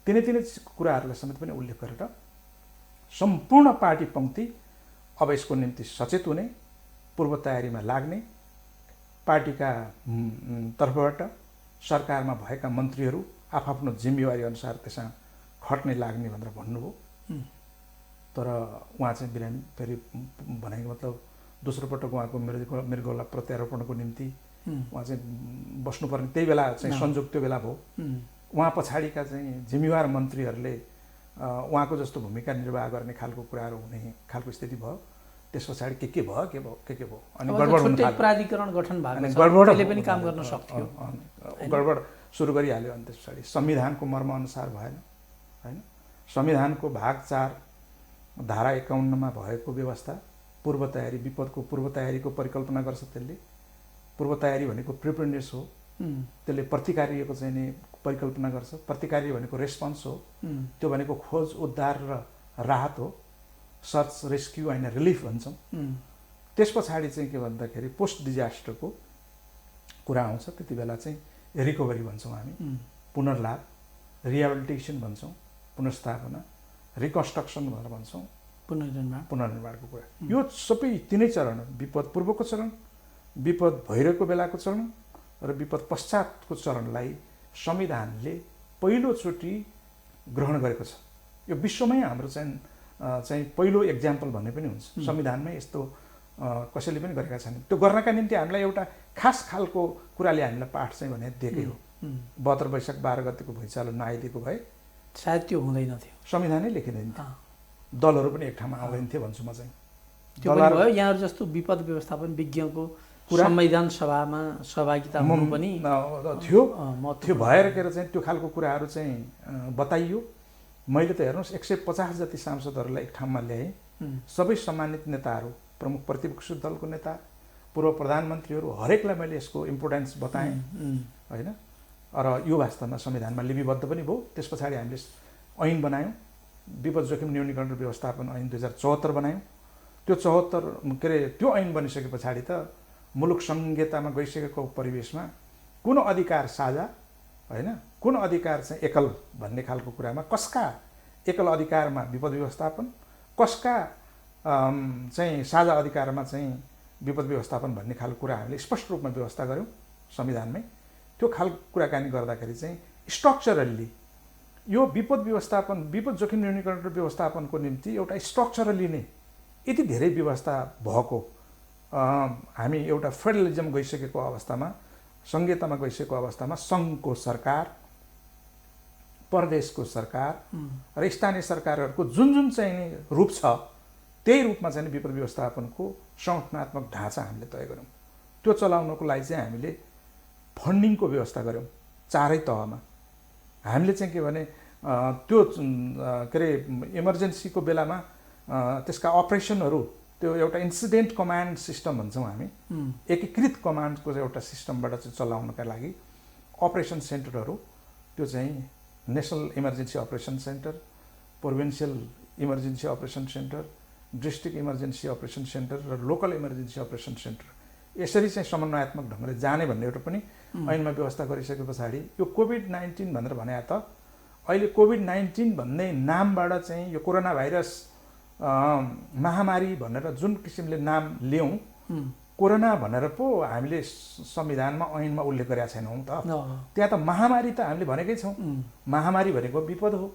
तिनै कुराहरूलाई समेत पनि उल्लेख गरेर सम्पूर्ण पार्टी पङ्क्ति अब यसको निम्ति सचेत हुने, पूर्व तयारीमा लाग्ने, पार्टीका तर्फबाट सरकारमा भएका मन्त्रीहरू आफ्नो जिम्मेवारी अनुसार त्यसमा खट्ने लाग्ने भनेर भन्नुभयो। तर उहाँ चाहिँ बिरामी फेरि भनेको मतलब दोस्रो पटक उहाँको मृगौला प्रत्यारोपणको निम्ति उहाँ चाहिँ बस्नुपर्ने त्यही बेला चाहिँ संयोग त्यो बेला भयो। उहाँ पछाडिका चाहिँ जिम्मेवार मन्त्रीहरूले उहाँको जस्तो भूमिका निर्वाह गर्ने खालको कुराहरू हुने खालको स्थिति भयो। त्यस पछाडि के भयो अनि गडबड हुन थाल्यो, प्राधिकरण गठन भएको छ, गडबडले पनि काम गर्न सक्थ्यो, गडबड सुरु गरिहाल्यो। अनि त्यस पछाडि संविधानको मर्मअनुसार भएन होइन। संविधानको भाग 4 धारा 51 भएको व्यवस्था पूर्व तयारी, विपदको पूर्व तयारीको परिकल्पना गर्छ। त्यसले पूर्व तयारी भनेको प्रिपेयर्डनेस हो, त्यसले प्रतिकार्यको चाहिँ नि परिकल्पना गर्छ। प्रतिकार्य भनेको रेस्पोन्स हो, त्यो भनेको खोज उद्धार र राहत हो, सर्च रेस्क्यु होइन रिलिफ भन्छौँ। त्यस पछाडि चाहिँ के भन्दाखेरि पोस्ट डिजास्टरको कुरा आउँछ। त्यति बेला चाहिँ रिकभरी भन्छौँ हामी, पुनर्लाभ, रिहेबिलिटेसन भन्छौँ, पुनर्स्थापना, रिकन्स्ट्रक्सन भनेर भन्छौँ, पुनर्निर्माणको कुरा। यो सबै तिनै चरण, विपद पूर्वको चरण, विपद भइरहेको बेलाको चरण र विपद पश्चातको चरणलाई संविधानले पहिलोचोटि ग्रहण गरेको छ। यो विश्वमै हाम्रो चाहिँ पहिलो एक्जाम्पल भन्ने पनि हुन्छ। संविधानमै यस्तो कसैले पनि गरेका छैनन्। त्यो गर्नका निम्ति हामीलाई एउटा खास खालको कुराले हामीलाई पाठ चाहिँ भने दिएकै हो। 72 वैशाख 12 गतेको भुइँचालो नआइदिएको भए सायद त्यो हुँदैन थियो, संविधानै लेखिँदैन थियो, दलहरू पनि एक ठाउँमा आउँदैन थियो भन्छु म चाहिँ। त्यो पनि भयो। यहाँहरू जस्तो विपद व्यवस्थापन विज्ञको संविधान सभामा सहभागिता हुनु पनि थियो भएर के चाहिँ त्यो खालको कुराहरू चाहिँ बताइयो। मैले त हेर्नुहोस् 150 जति सांसदहरूलाई एक ठाउँमा ल्याएँ। सबै सम्मानित नेताहरू, प्रमुख प्रतिपक्षी दलको नेता, पूर्व प्रधानमन्त्रीहरू, हरेकलाई मैले यसको इम्पोर्टेन्स बताएँ होइन। र यो वास्तवमा संविधानमा लिपिबद्ध पनि भयो। त्यस पछाडि हामीले ऐन बनायौँ, विपद जोखिम न्यूनीकरण व्यवस्थापन ऐन 2074 बनायौँ। त्यो 74 के अरे त्यो ऐन बनिसके पछाडि त मुलुक संघीयतामा गइसकेको परिवेशमा कुन अधिकार साझा होइन, कुन अधिकार चाहिँ एकल भन्ने खालको कुरामा, कसका एकल अधिकारमा विपद व्यवस्थापन, कसका चाहिँ साझा अधिकारमा चाहिँ विपद व्यवस्थापन भन्ने खालको कुरा हामीले स्पष्ट रूपमा व्यवस्था गऱ्यौँ संविधानमै। त्यो खालको कुराकानी गर्दाखेरि चाहिँ स्ट्रक्चरली यो विपद व्यवस्थापन, विपद जोखिम न्यूनीकरण र व्यवस्थापनको निम्ति एउटा स्ट्रक्चरली नै यति धेरै व्यवस्था भएको, हामी एउटा फेडरलिजम गइसकेको अवस्थामा, संघीयतामा गइसकेको अवस्थामा सङ्घको सरकार, प्रदेशको सरकार र स्थानीय सरकारहरूको जुन जुन चाहिँ रूप छ त्यही रूपमा चाहिँ विपद व्यवस्थापनको संगठनात्मक ढाँचा हामीले तय गऱ्यौँ। त्यो चलाउनको लागि चाहिँ हामीले फन्डिङको व्यवस्था गऱ्यौँ चारै तहमा। हामीले चाहिँ के भने त्यो के अरे इमर्जेन्सीको बेलामा त्यसका अपरेसनहरू, त्यो एउटा इन्सिडेन्ट कमान्ड सिस्टम भन्छौँ हामी, एकीकृत कमान्डको एउटा सिस्टमबाट चाहिँ चलाउनका लागि अपरेसन सेन्टरहरू, त्यो चाहिँ national emergency operation centre, provincial emergency operation centre, district emergency operation centre र लोकल इमर्जेन्सी अपरेसन सेन्टर, यसरी चाहिँ समन्वयात्मक ढङ्गले जाने भन्ने एउटा पनि ऐनमा व्यवस्था गरिसके पछाडि यो कोभिड-19 भनेर भने त अहिले कोभिड-19 भन्ने नामबाट चाहिँ यो कोरोना भाइरस महामारी भनेर जुन किसिमले नाम ल्याउँ, कोरोना भनेर पो हामीले संविधानमा ऐनमा उल्लेख गरेका छैनौँ त। त्यहाँ त महामारी त हामीले भनेकै छौँ। महामारी भनेको विपद हो।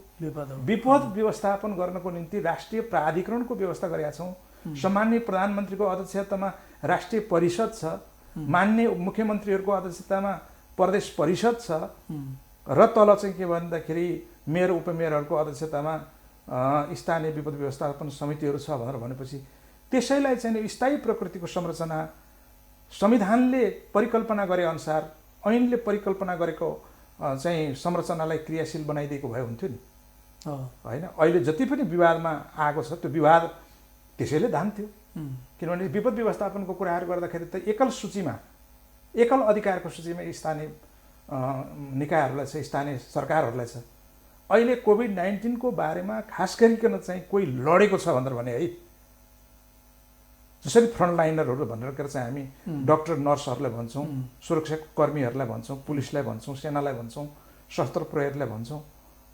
विपद व्यवस्थापन गर्नको निम्ति राष्ट्रिय प्राधिकरणको व्यवस्था गरेका छौँ। सम्माननीय प्रधानमन्त्रीको अध्यक्षतामा राष्ट्रिय परिषद छ, माननीय मुख्यमन्त्रीहरूको अध्यक्षतामा प्रदेश परिषद छ, र तल चाहिँ के भन्दाखेरि मेयर उपमेयरहरूको अध्यक्षतामा स्थानीय विपद व्यवस्थापन समितिहरू छ भनेर भनेपछि त्यसैलाई चाहिँ स्थायी प्रकृतिको संरचना संविधानले परिकल्पना गरे अनुसार, ऐनले परिकल्पना गरेको चाहिँ संरचनालाई क्रियाशील बनाइदिएको भए हुन्थ्यो नि होइन। अहिले जति पनि विवादमा आएको छ त्यो विवाद त्यसैले धान्थ्यो। किनभने विपद व्यवस्थापनको कुराहरू गर्दाखेरि त एकल सूचीमा, एकल अधिकारको सूचीमा स्थानीय निकायहरूलाई छ, स्थानीय सरकारहरूलाई छ। अहिले कोभिड-19 को बारेमा खास गरिकन चाहिँ कोही लडेको छ भनेर भने है, जसरी फ्रन्टलाइनरहरू भनेर चाहिँ हामी डाक्टर नर्सहरूलाई भन्छौँ, सुरक्षा कर्मीहरूलाई भन्छौँ, पुलिसलाई भन्छौँ, सेनालाई भन्छौँ, शस्त्र प्रहरीलाई भन्छौँ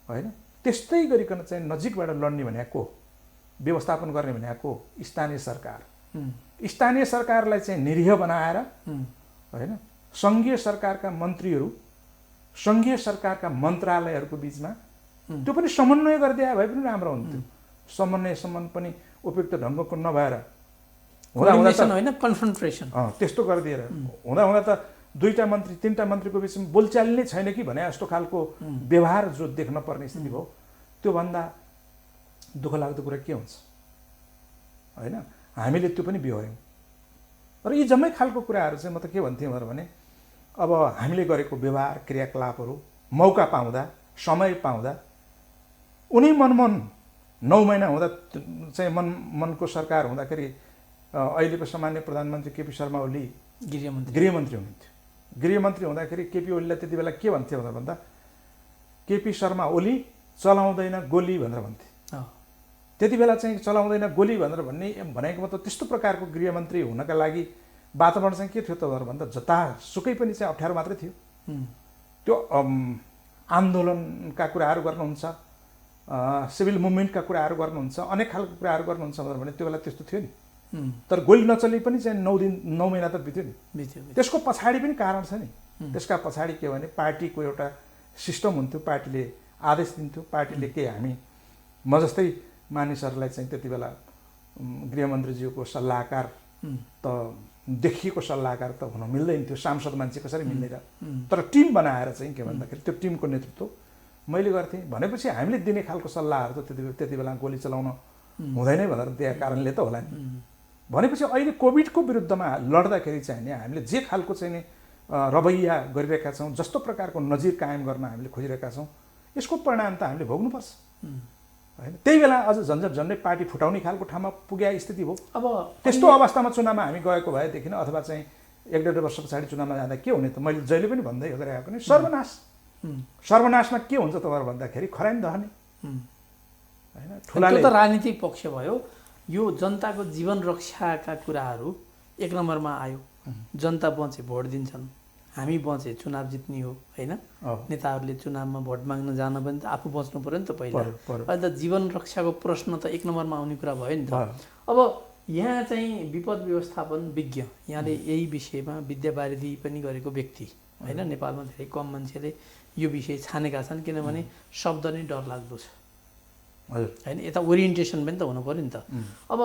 होइन। त्यस्तै गरिकन चाहिँ नजिकबाट लड्ने भनेको, व्यवस्थापन गर्ने भनेको स्थानीय सरकार। स्थानीय सरकारलाई चाहिँ निरीह बनाएर होइन, सङ्घीय सरकारका मन्त्रीहरू, सङ्घीय सरकारका मन्त्रालयहरूको बिचमा त्यो पनि समन्वय गरिदिए भए पनि राम्रो हुन्थ्यो। समन्वयसम्म पनि उपयुक्त ढङ्गको नभएर होइन, कन्फ्रन्ट्रेसन त्यस्तो गरिदिएर हुँदा त दुईटा मन्त्री तीनटा मन्त्रीको बिचमा बोलचाल नै छैन कि भने जस्तो खालको व्यवहार जो देख्न पर्ने स्थिति भयो। त्योभन्दा दुःख लाग्दो कुरा के हुन्छ होइन। हामीले त्यो पनि बिहोर्यौँ। र यी जम्मै खालको कुराहरू चाहिँ म त के भन्थेँ भने अब हामीले गरेको व्यवहार क्रियाकलापहरू मौका पाउँदा, समय पाउँदा, उनी मनमन 9 महिना हुँदा चाहिँ मनको सरकार हुँदाखेरि अहिलेको सामान्य प्रधानमन्त्री केपी शर्मा ओली गृहमन्त्री हुनुहुन्थ्यो। गृहमन्त्री हुँदाखेरि केपी ओलीलाई त्यति बेला के भन्थे भन्दा केपी शर्मा ओली चलाउँदैन गोली भनेर भन्थे। त्यति बेला चाहिँ चलाउँदैन गोली भनेर भनेको मतलब त्यस्तो प्रकारको गृहमन्त्री हुनका लागि वातावरण चाहिँ के थियो त भनेर भन्दा जतासुकै पनि चाहिँ अप्ठ्यारो मात्रै थियो। त्यो आन्दोलनका कुराहरू गर्नुहुन्छ, सिभिल मुभमेन्टका कुराहरू गर्नुहुन्छ, अनेक खालको कुराहरू गर्नुहुन्छ भनेर भने त्यो बेला त्यस्तो थियो नि। तर गोली नचली पनि चाहिँ 9 महिना त बित्यो नि। त्यसको पछाडि पनि कारण छ नि। त्यसका पछाडि के भने पार्टीको एउटा सिस्टम हुन्थ्यो, पार्टीले आदेश दिन्थ्यो, पार्टीले के हामी म जस्तै मानिसहरूलाई चाहिँ त्यति बेला गृहमन्त्रीज्यूको सल्लाहकार त देखिएको सल्लाहकार त हुन मिल्दैन थियो, सांसद मान्छे कसरी मिल्ने र। तर टिम बनाएर चाहिँ के भन्दाखेरि त्यो टिमको नेतृत्व मैले गर्थेँ भनेपछि हामीले दिने खालको सल्लाहहरू त त्यति बेला गोली चलाउन हुँदैन भनेर त्यही कारणले त होला नि भनेपछि अहिले कोभिडको विरुद्धमा लड्दाखेरि चाहिँ नि हामीले जे खालको चाहिँ नि रवैया गरिरहेका छौँ, जस्तो प्रकारको नजिर कायम गर्न हामीले खोजिरहेका छौँ, यसको परिणाम त हामीले भोग्नुपर्छ होइन। त्यही बेला अझ झन्झट पार्टी फुटाउने खालको ठाउँमा पुगे स्थिति हो। अब त्यस्तो अवस्थामा चुनावमा हामी गएको भएदेखि अथवा चाहिँ 1-1.5 वर्ष पछाडि चुनावमा जाँदा के हुने त, मैले जहिले पनि भन्दै गरिरहेको नि सर्वनाशमा के हुन्छ तपाईँहरू भन्दाखेरि खरानी दहने होइन। ठुलाले त्यो त राजनीतिक पक्ष भयो। यो जनताको जीवन रक्षाका कुराहरू एक नम्बरमा आयो। जनता बचे भोट दिन्छन्, हामी बचे चुनाव जित्ने हो होइन। नेताहरूले चुनावमा भोट माग्न जान पनि त आफू बच्नु पऱ्यो नि त पहिला। अहिले त जीवन रक्षाको प्रश्न त एक नम्बरमा आउने कुरा भयो नि त। अब यहाँ चाहिँ विपद व्यवस्थापन विज्ञ, यहाँले यही विषयमा विद्यावारिधि पनि गरेको व्यक्ति होइन। नेपालमा धेरै कम मान्छेले यो विषय छानेका छन्, किनभने शब्द नै डरलाग्दो छ होइन। यता ओरिएन्टेसन पनि त हुनु पऱ्यो नि त। अब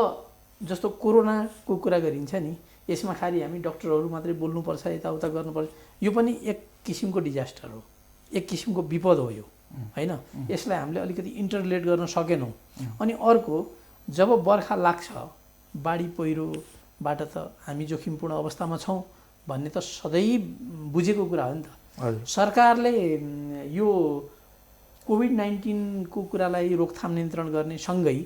जस्तो कोरोनाको कुरा गरिन्छ नि, यसमा खालि हामी डक्टरहरू मात्रै बोल्नुपर्छ, यताउता गर्नुपर्छ, यो पनि एक किसिमको डिजास्टर हो, एक किसिमको विपद हो यो होइन। यसलाई हामीले अलिकति इन्टरलेट गर्न सकेनौँ। अनि अर्को, जब बर्खा लाग्छ, बाढी पहिरोबाट त हामी जोखिमपूर्ण अवस्थामा छौँ भन्ने त सधैँ बुझेको कुरा हो नि त। सरकारले यो कोभिड-19 को कुरालाई रोकथाम नियन्त्रण गर्ने सँगै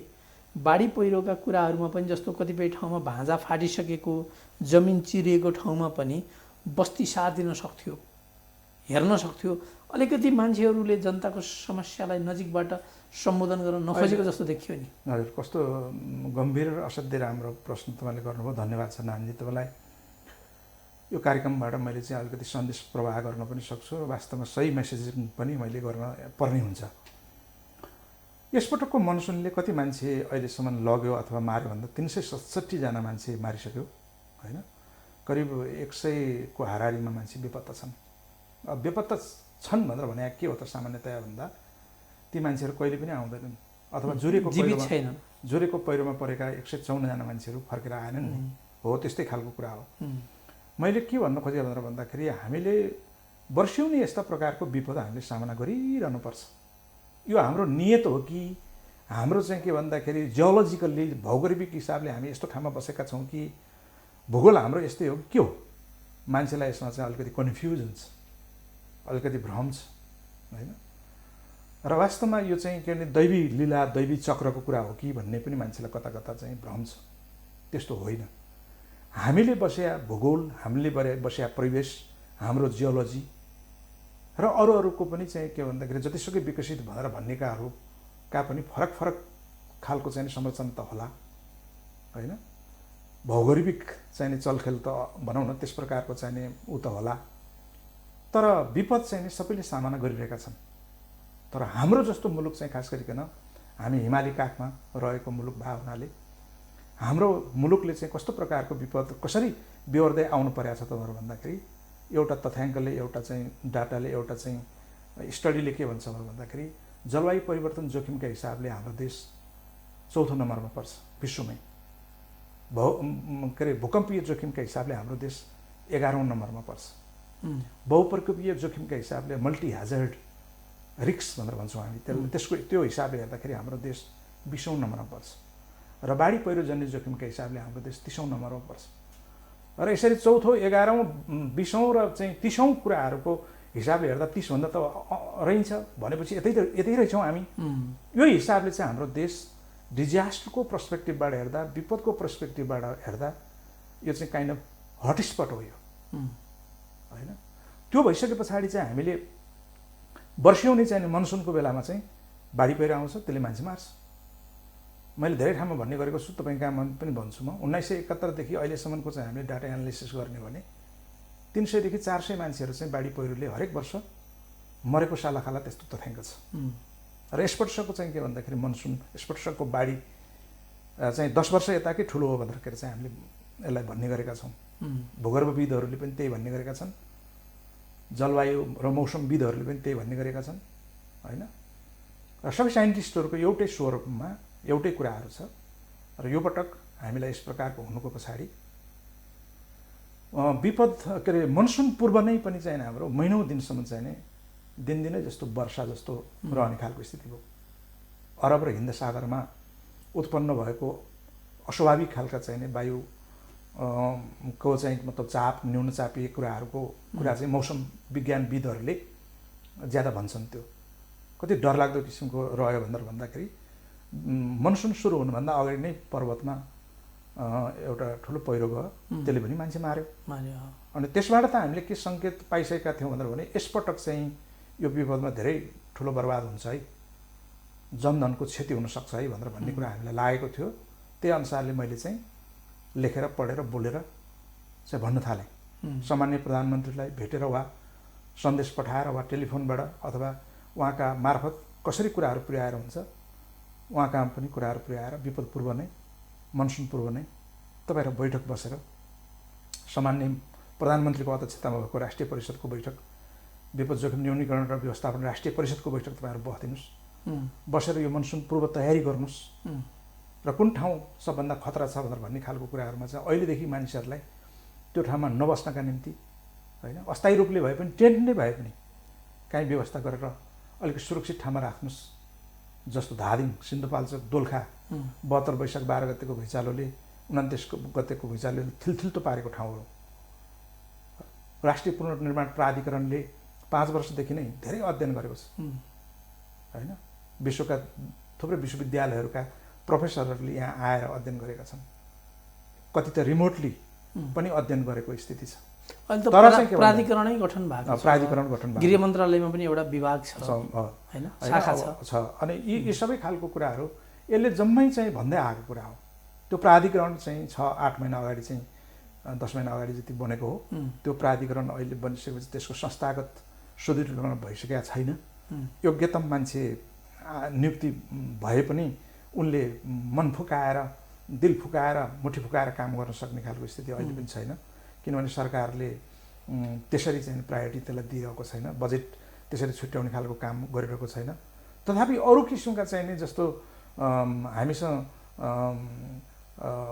बाढी पहिरोका कुराहरूमा पनि, जस्तो कतिपय ठाउँमा भाँजा फाटिसकेको, जमिन चिरिएको ठाउँमा पनि बस्ती साथ दिन सक्थ्यो, हेर्न सक्थ्यो। अलिकति मान्छेहरूले जनताको समस्यालाई नजिकबाट सम्बोधन गर्न नखोजेको जस्तो देखियो नि। हजुर, कस्तो गम्भीर र असाध्यै राम्रो प्रश्न तपाईँले गर्नुभयो। धन्यवाद छ नानीजी तपाईँलाई। यो कार्यक्रमबाट मैले चाहिँ अलिकति सन्देश प्रवाह गर्न पनि सक्छु र वास्तवमा सही मेसेज पनि मैले गर्न पर्ने हुन्छ। यसपटकको मनसुनले कति मान्छे अहिलेसम्म लग्यो अथवा मार्यो भन्दा 367 जना मान्छे मारिसक्यो होइन। करिब 100 को हाराहारीमा मान्छे बेपत्ता छन्। अब बेपत्ता छन् भनेर भने के हो त, सामान्यतया भन्दा ती मान्छेहरू कहिले पनि आउँदैनन् अथवा जुरेको पहिरोमा परेका 154 जना मान्छेहरू फर्केर आएनन् नि, हो त्यस्तै खालको कुरा हो। मैले के भन्न खोजेँ भनेर भन्दाखेरि हामीले वर्षौँ नै यस्ता प्रकारको विपद हामीले सामना गरिरहनुपर्छ। यो हाम्रो नियत हो कि हाम्रो चाहिँ के भन्दाखेरि जियोलोजिकल्ली भौगोलिक हिसाबले हामी यस्तो ठाउँमा बसेका छौँ कि भूगोल हाम्रो यस्तै हो कि के हो, मान्छेलाई यसमा चाहिँ अलिकति कन्फ्युजन छ, अलिकति भ्रम छ होइन। र वास्तवमा यो चाहिँ के भने दैवी लीला, दैवी चक्रको कुरा हो कि भन्ने पनि मान्छेलाई कता कता चाहिँ भ्रम छ। त्यस्तो होइन। हामीले बसेका भूगोल, हामीले बसेका परिवेश, हाम्रो जियोलोजी र अरूको पनि चाहिँ के भन्दाखेरि जतिसुकै विकसित भएर भन्नेकाहरूका पनि फरक फरक खालको चाहिँ संरचना त होला होइन। भौगोलिक चाहिँ चलखेल त भनौँ न त्यस प्रकारको चाहिँ ऊ त होला। तर विपद चाहिँ सबैले सामना गरिरहेका छन्। तर हाम्रो जस्तो मुलुक चाहिँ खास गरिकन हामी हिमाली काखमा रहेको मुलुक भए हुनाले हाम्रो मुलुकले चाहिँ कस्तो प्रकारको विपद कसरी बेहोर्दै आउनु परेको छ त भन्दाखेरि, एउटा तथ्याङ्कले, एउटा चाहिँ डाटाले, एउटा चाहिँ स्टडीले के भन्छ भन्दाखेरि जलवायु परिवर्तन जोखिमका हिसाबले हाम्रो देश 4थो नम्बरमा पर्छ विश्वमै। के अरे भूकम्पीय जोखिमका हिसाबले हाम्रो देश 11औं नम्बरमा पर्छ। बहुप्रकोपीय जोखिमका हिसाबले मल्टी ह्याजर्ड रिक्स भनेर भन्छौँ हामी, त्यसको त्यो हिसाबले हेर्दाखेरि हाम्रो देश 20औं नम्बरमा पर्छ। र बाढी पहिरोजन्य जोखिमका हिसाबले हाम्रो देश 30औं नम्बरमा पर्छ। र यसरी 4थो, 11औं, 20औं र चाहिँ 30औं कुराहरूको हिसाबले हेर्दा 30 भन्दा त रहन्छ भनेपछि यतै रहेछौँ हामी। यो हिसाबले चाहिँ हाम्रो देश डिजास्टरको पर्सपेक्टिभबाट हेर्दा, विपदको पर्सपेक्टिभबाट हेर्दा यो चाहिँ काइन्ड अफ हटस्पट हो यो होइन। त्यो भइसके पछाडि चाहिँ हामीले वर्षौँ नै चाहिँ मनसुनको बेलामा चाहिँ बाढी पहिरो आउँछ, त्यसले मान्छे मार्छ। मैले धेरै ठाउँमा भन्ने गरेको छु, तपाईँ कहाँ पनि भन्छु म। 1971 देखि अहिलेसम्मको चाहिँ हामीले डाटा एनालिसिस गर्ने भने 300 देखि 400 मान्छेहरू चाहिँ बाढी पहिरोले हरेक वर्ष मरेको सालाखाला त्यस्तो तथ्याङ्क छ। र यस वर्षको चाहिँ के भन्दाखेरि मनसुन, यस वर्षको बाढी चाहिँ 10 वर्ष यताकै ठुलो हो भनेर चाहिँ हामीले यसलाई भन्ने गरेका छौँ। भूगर्भविदहरूले पनि त्यही भन्ने गरेका छन्, जलवायु र मौसमविदहरूले पनि त्यही भन्ने गरेका छन् होइन। र सबै साइन्टिस्टहरूको एउटै स्वरमा एउटै कुराहरू छ। र यो पटक हामीलाई यस प्रकारको हुनुको पछाडि विपद के अरे मनसुन पूर्व नै पनि चाहिँ हाम्रो महिनौँ दिनसम्म चाहिँ नै दिनदिनै जस्तो वर्षा जस्तो रहने खालको स्थिति हो। अरब र हिन्द सागरमा उत्पन्न भएको अस्वाभाविक खालका चाहिँ नि वायु को चाहिँ मतलब चाप न्यून चापिए कुराहरूको कुरा चाहिँ मौसम विज्ञानविदहरूले ज्यादा भन्छन्। त्यो कति डरलाग्दो किसिमको रह्यो भनेर भन्दाखेरि मनसुन सुरु हुनुभन्दा अगाडि नै पर्वतमा एउटा ठुलो पहिरो गयो, त्यसले पनि मान्छे मार्यो। अनि त्यसबाट त हामीले के सङ्केत पाइसकेका थियौँ भनेर भने यसपटक चाहिँ यो विपदमा धेरै ठुलो बर्बाद हुन्छ है, जनधनको क्षति हुनसक्छ है भनेर भन्ने कुरा हामीलाई लागेको थियो। त्यही अनुसारले मैले चाहिँ लेखेर पढेर बोलेर चाहिँ भन्न थालेँ। सामान्य प्रधानमन्त्रीलाई भेटेर वा सन्देश पठाएर वा टेलिफोनबाट अथवा उहाँका मार्फत कसरी कुराहरू पुर्याएर हुन्छ, उहाँ कहाँ पनि कुराहरू पुर्याएर विपद पूर्व नै मनसुन पूर्व नै तपाईँहरू बैठक बसेर सामान्य प्रधानमन्त्रीको अध्यक्षतामा भएको राष्ट्रिय परिषदको बैठक, विपद जोखिम न्यूनीकरण र व्यवस्थापन राष्ट्रिय परिषदको बैठक तपाईँहरू बसिदिनुहोस्, बसेर यो मनसुन पूर्व तयारी गर्नुहोस् र कुन ठाउँ सबभन्दा खतरा छ भनेर भन्ने खालको कुराहरूमा चाहिँ अहिलेदेखि मानिसहरूलाई त्यो ठाउँमा नबस्नका निम्ति होइन अस्थायी रूपले भए पनि टेन्ट नै भए पनि काहीँ व्यवस्था गरेर अलिक सुरक्षित ठाउँमा राख्नुहोस्। जस्तो धादिङ, सिन्धुपाल्चोक, दोलखा 72 वैशाख 12 गतेको भुइँचालोले 29 गतेको भुइँचालोले थिलथिल्तो पारेको ठाउँ हो। राष्ट्रिय पुनर्निर्माण प्राधिकरणले 5 वर्षदेखि नै धेरै अध्ययन गरेको छ होइन। विश्वका थुप्रै विश्वविद्यालयहरूका प्रोफेसरहरूले यहाँ आएर अध्ययन गरेका छन्, कति त रिमोटली पनि अध्ययन गरेको स्थिति छ। अहिले त प्राधिकरणै गठन भएको छ, प्राधिकरण गठन भएको, गृह मन्त्रालयमा पनि एउटा विभाग छ हैन, शाखा छ। अनि यी सबै खालको कुराहरू यसले जम्मै चाहिँ भन्दै आएको कुरा हो। त्यो प्राधिकरण चाहिँ 6-8 महिना अगाडि चाहिँ 10 महिना अगाडि जति बनेको हो। त्यो प्राधिकरण अहिले बनिसकेपछि त्यसको संस्थागत सुदृढीकरण भइसकेका छैन। योग्यतम मान्छे नियुक्ति भए पनि उनले मन फुकाएर, दिल फुकाएर, मुठी फुकाएर काम गर्न सक्ने खालको स्थिति अहिले पनि छैन। किनभने सरकारले त्यसरी चाहिँ प्रायोरिटी त्यसलाई दिइरहेको छैन, बजेट त्यसरी छुट्याउने खालको काम गरिरहेको छैन। तथापि अरू किसिमका चाहिँ नि जस्तो हामीसँग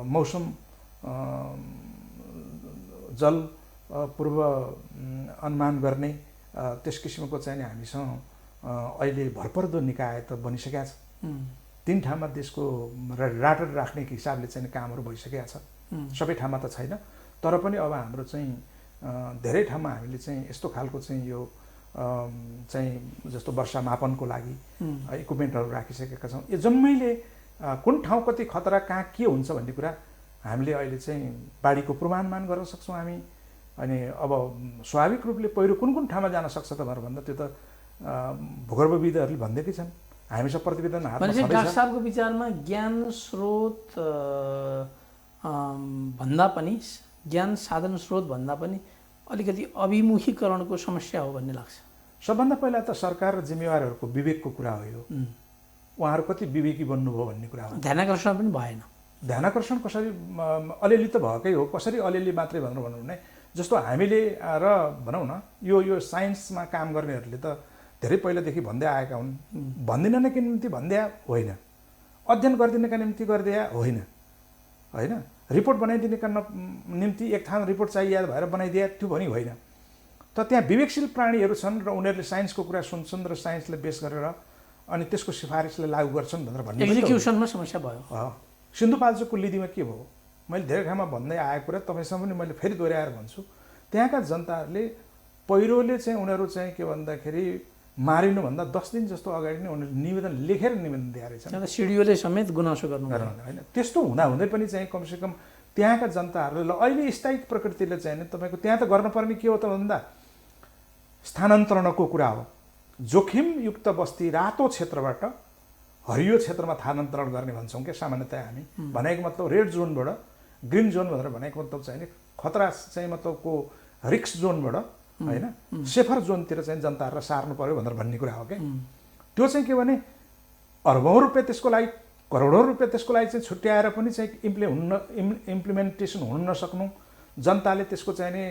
मौसम जल पूर्व अनुमान गर्ने त्यस किसिमको चाहिँ नि हामीसँग अहिले भरपर्दो निकाय त बनिसकेका छ। 3 ठाउँमा देशको राटर राख्ने हिसाबले चाहिँ कामहरू भइसकेका छ। सबै ठाउँमा त छैन, तर पनि अब हाम्रो चाहिँ धेरै ठाउँमा हामीले चाहिँ यस्तो खालको चाहिँ यो चाहिँ जस्तो वर्षा मापनको लागि इक्विपमेन्टहरू राखिसकेका छौँ। यो जम्मैले कुन ठाउँ कति खतरा कहाँ के हुन्छ भन्ने कुरा हामीले अहिले चाहिँ बाढीको पूर्वानुमान गर्न सक्छौँ हामी। अनि अब स्वाभाविक रूपले पहिरो कुन कुन ठाउँमा जान सक्छ त भनेर भन्दा त्यो त भूगर्भविदहरूले भन्दैकै छन्। हामीसँग प्रतिवेदन हातमा छँदैछ। डाक्टर साहबको विचारमा ज्ञान स्रोत भन्दा पनि, ज्ञान साधन स्रोत भन्दा पनि अलिकति अभिमुखीकरणको समस्या हो भन्ने लाग्छ। सबभन्दा पहिला त सरकार र जिम्मेवारहरूको विवेकको कुरा हो यो। उहाँहरू कति विवेकी बन्नुभयो भन्ने कुरा हो। ध्यानाकर्षण पनि भएन। ध्यानाकर्षण कसरी अलिअलि त भएकै हो, कसरी अलिअलि मात्रै भनेर भनौँ भने जस्तो हामीले र भनौँ न यो साइन्समा काम गर्नेहरूले त धेरै पहिलादेखि भन्दै आएका हुन्। भन्दिनका निम्ति भन्दै होइन, अध्ययन गरिदिनका निम्ति गरिदिए होइन, होइन रिपोर्ट बनाइदिनेका निम्ति एक ठाउँ रिपोर्ट चाहिए भएर बनाइदिए त्यो पनि होइन। त त्यहाँ विवेकशील प्राणीहरू छन् र उनीहरूले साइन्सको कुरा सुन्छन् र साइन्सलाई बेस गरेर अनि त्यसको सिफारिसलाई लागू गर्छन् भनेर भन्ने एक्जिक्युसनमा समस्या भयो। सिन्धुपाल्चोकको लिदिमा के भयो, मैले धेरै ठाउँमा भन्दै आएको कुरा तपाईँसँग पनि मैले फेरि दोहोऱ्याएर भन्छु। त्यहाँका जनताहरूले पहिरोले चाहिँ उनीहरू चाहिँ के भन्दाखेरि मारिनुभन्दा 10 दिन जस्तो अगाडि नै उनीहरूले निवेदन लेखेर निवेदन दिएर रहेछन्। सिडिओले समेत गुनासो गर्नु होइन। त्यस्तो हुँदाहुँदै पनि चाहिँ कमसेकम त्यहाँका जनताहरूले ल अहिले स्थायी प्रकृतिले चाहिँ तपाईँको त्यहाँ त गर्नुपर्ने के हो त भन्दा स्थानान्तरणको कुरा हो। जोखिमयुक्त बस्ती रातो क्षेत्रबाट हरियो क्षेत्रमा स्थानान्तरण गर्ने भन्छौँ क्या सामान्यतया हामी। भनेको मतलब रेड जोनबाट ग्रिन जोन भनेर भनेको मतलब चाहिँ खतरा चाहिँ मतलबको रिस्क जोनबाट होइन सेफर जोनतिर चाहिँ जनताहरूलाई सार्नु पर्यो भनेर भन्ने कुरा हो क्या। त्यो चाहिँ के भने अर्बौँ रुपियाँ त्यसको लागि, करोडौँ रुपियाँ त्यसको लागि चाहिँ छुट्याएर पनि चाहिँ इम्प्लिमेन्टेसन हुन नसक्नु, जनताले त्यसको चाहिँ नि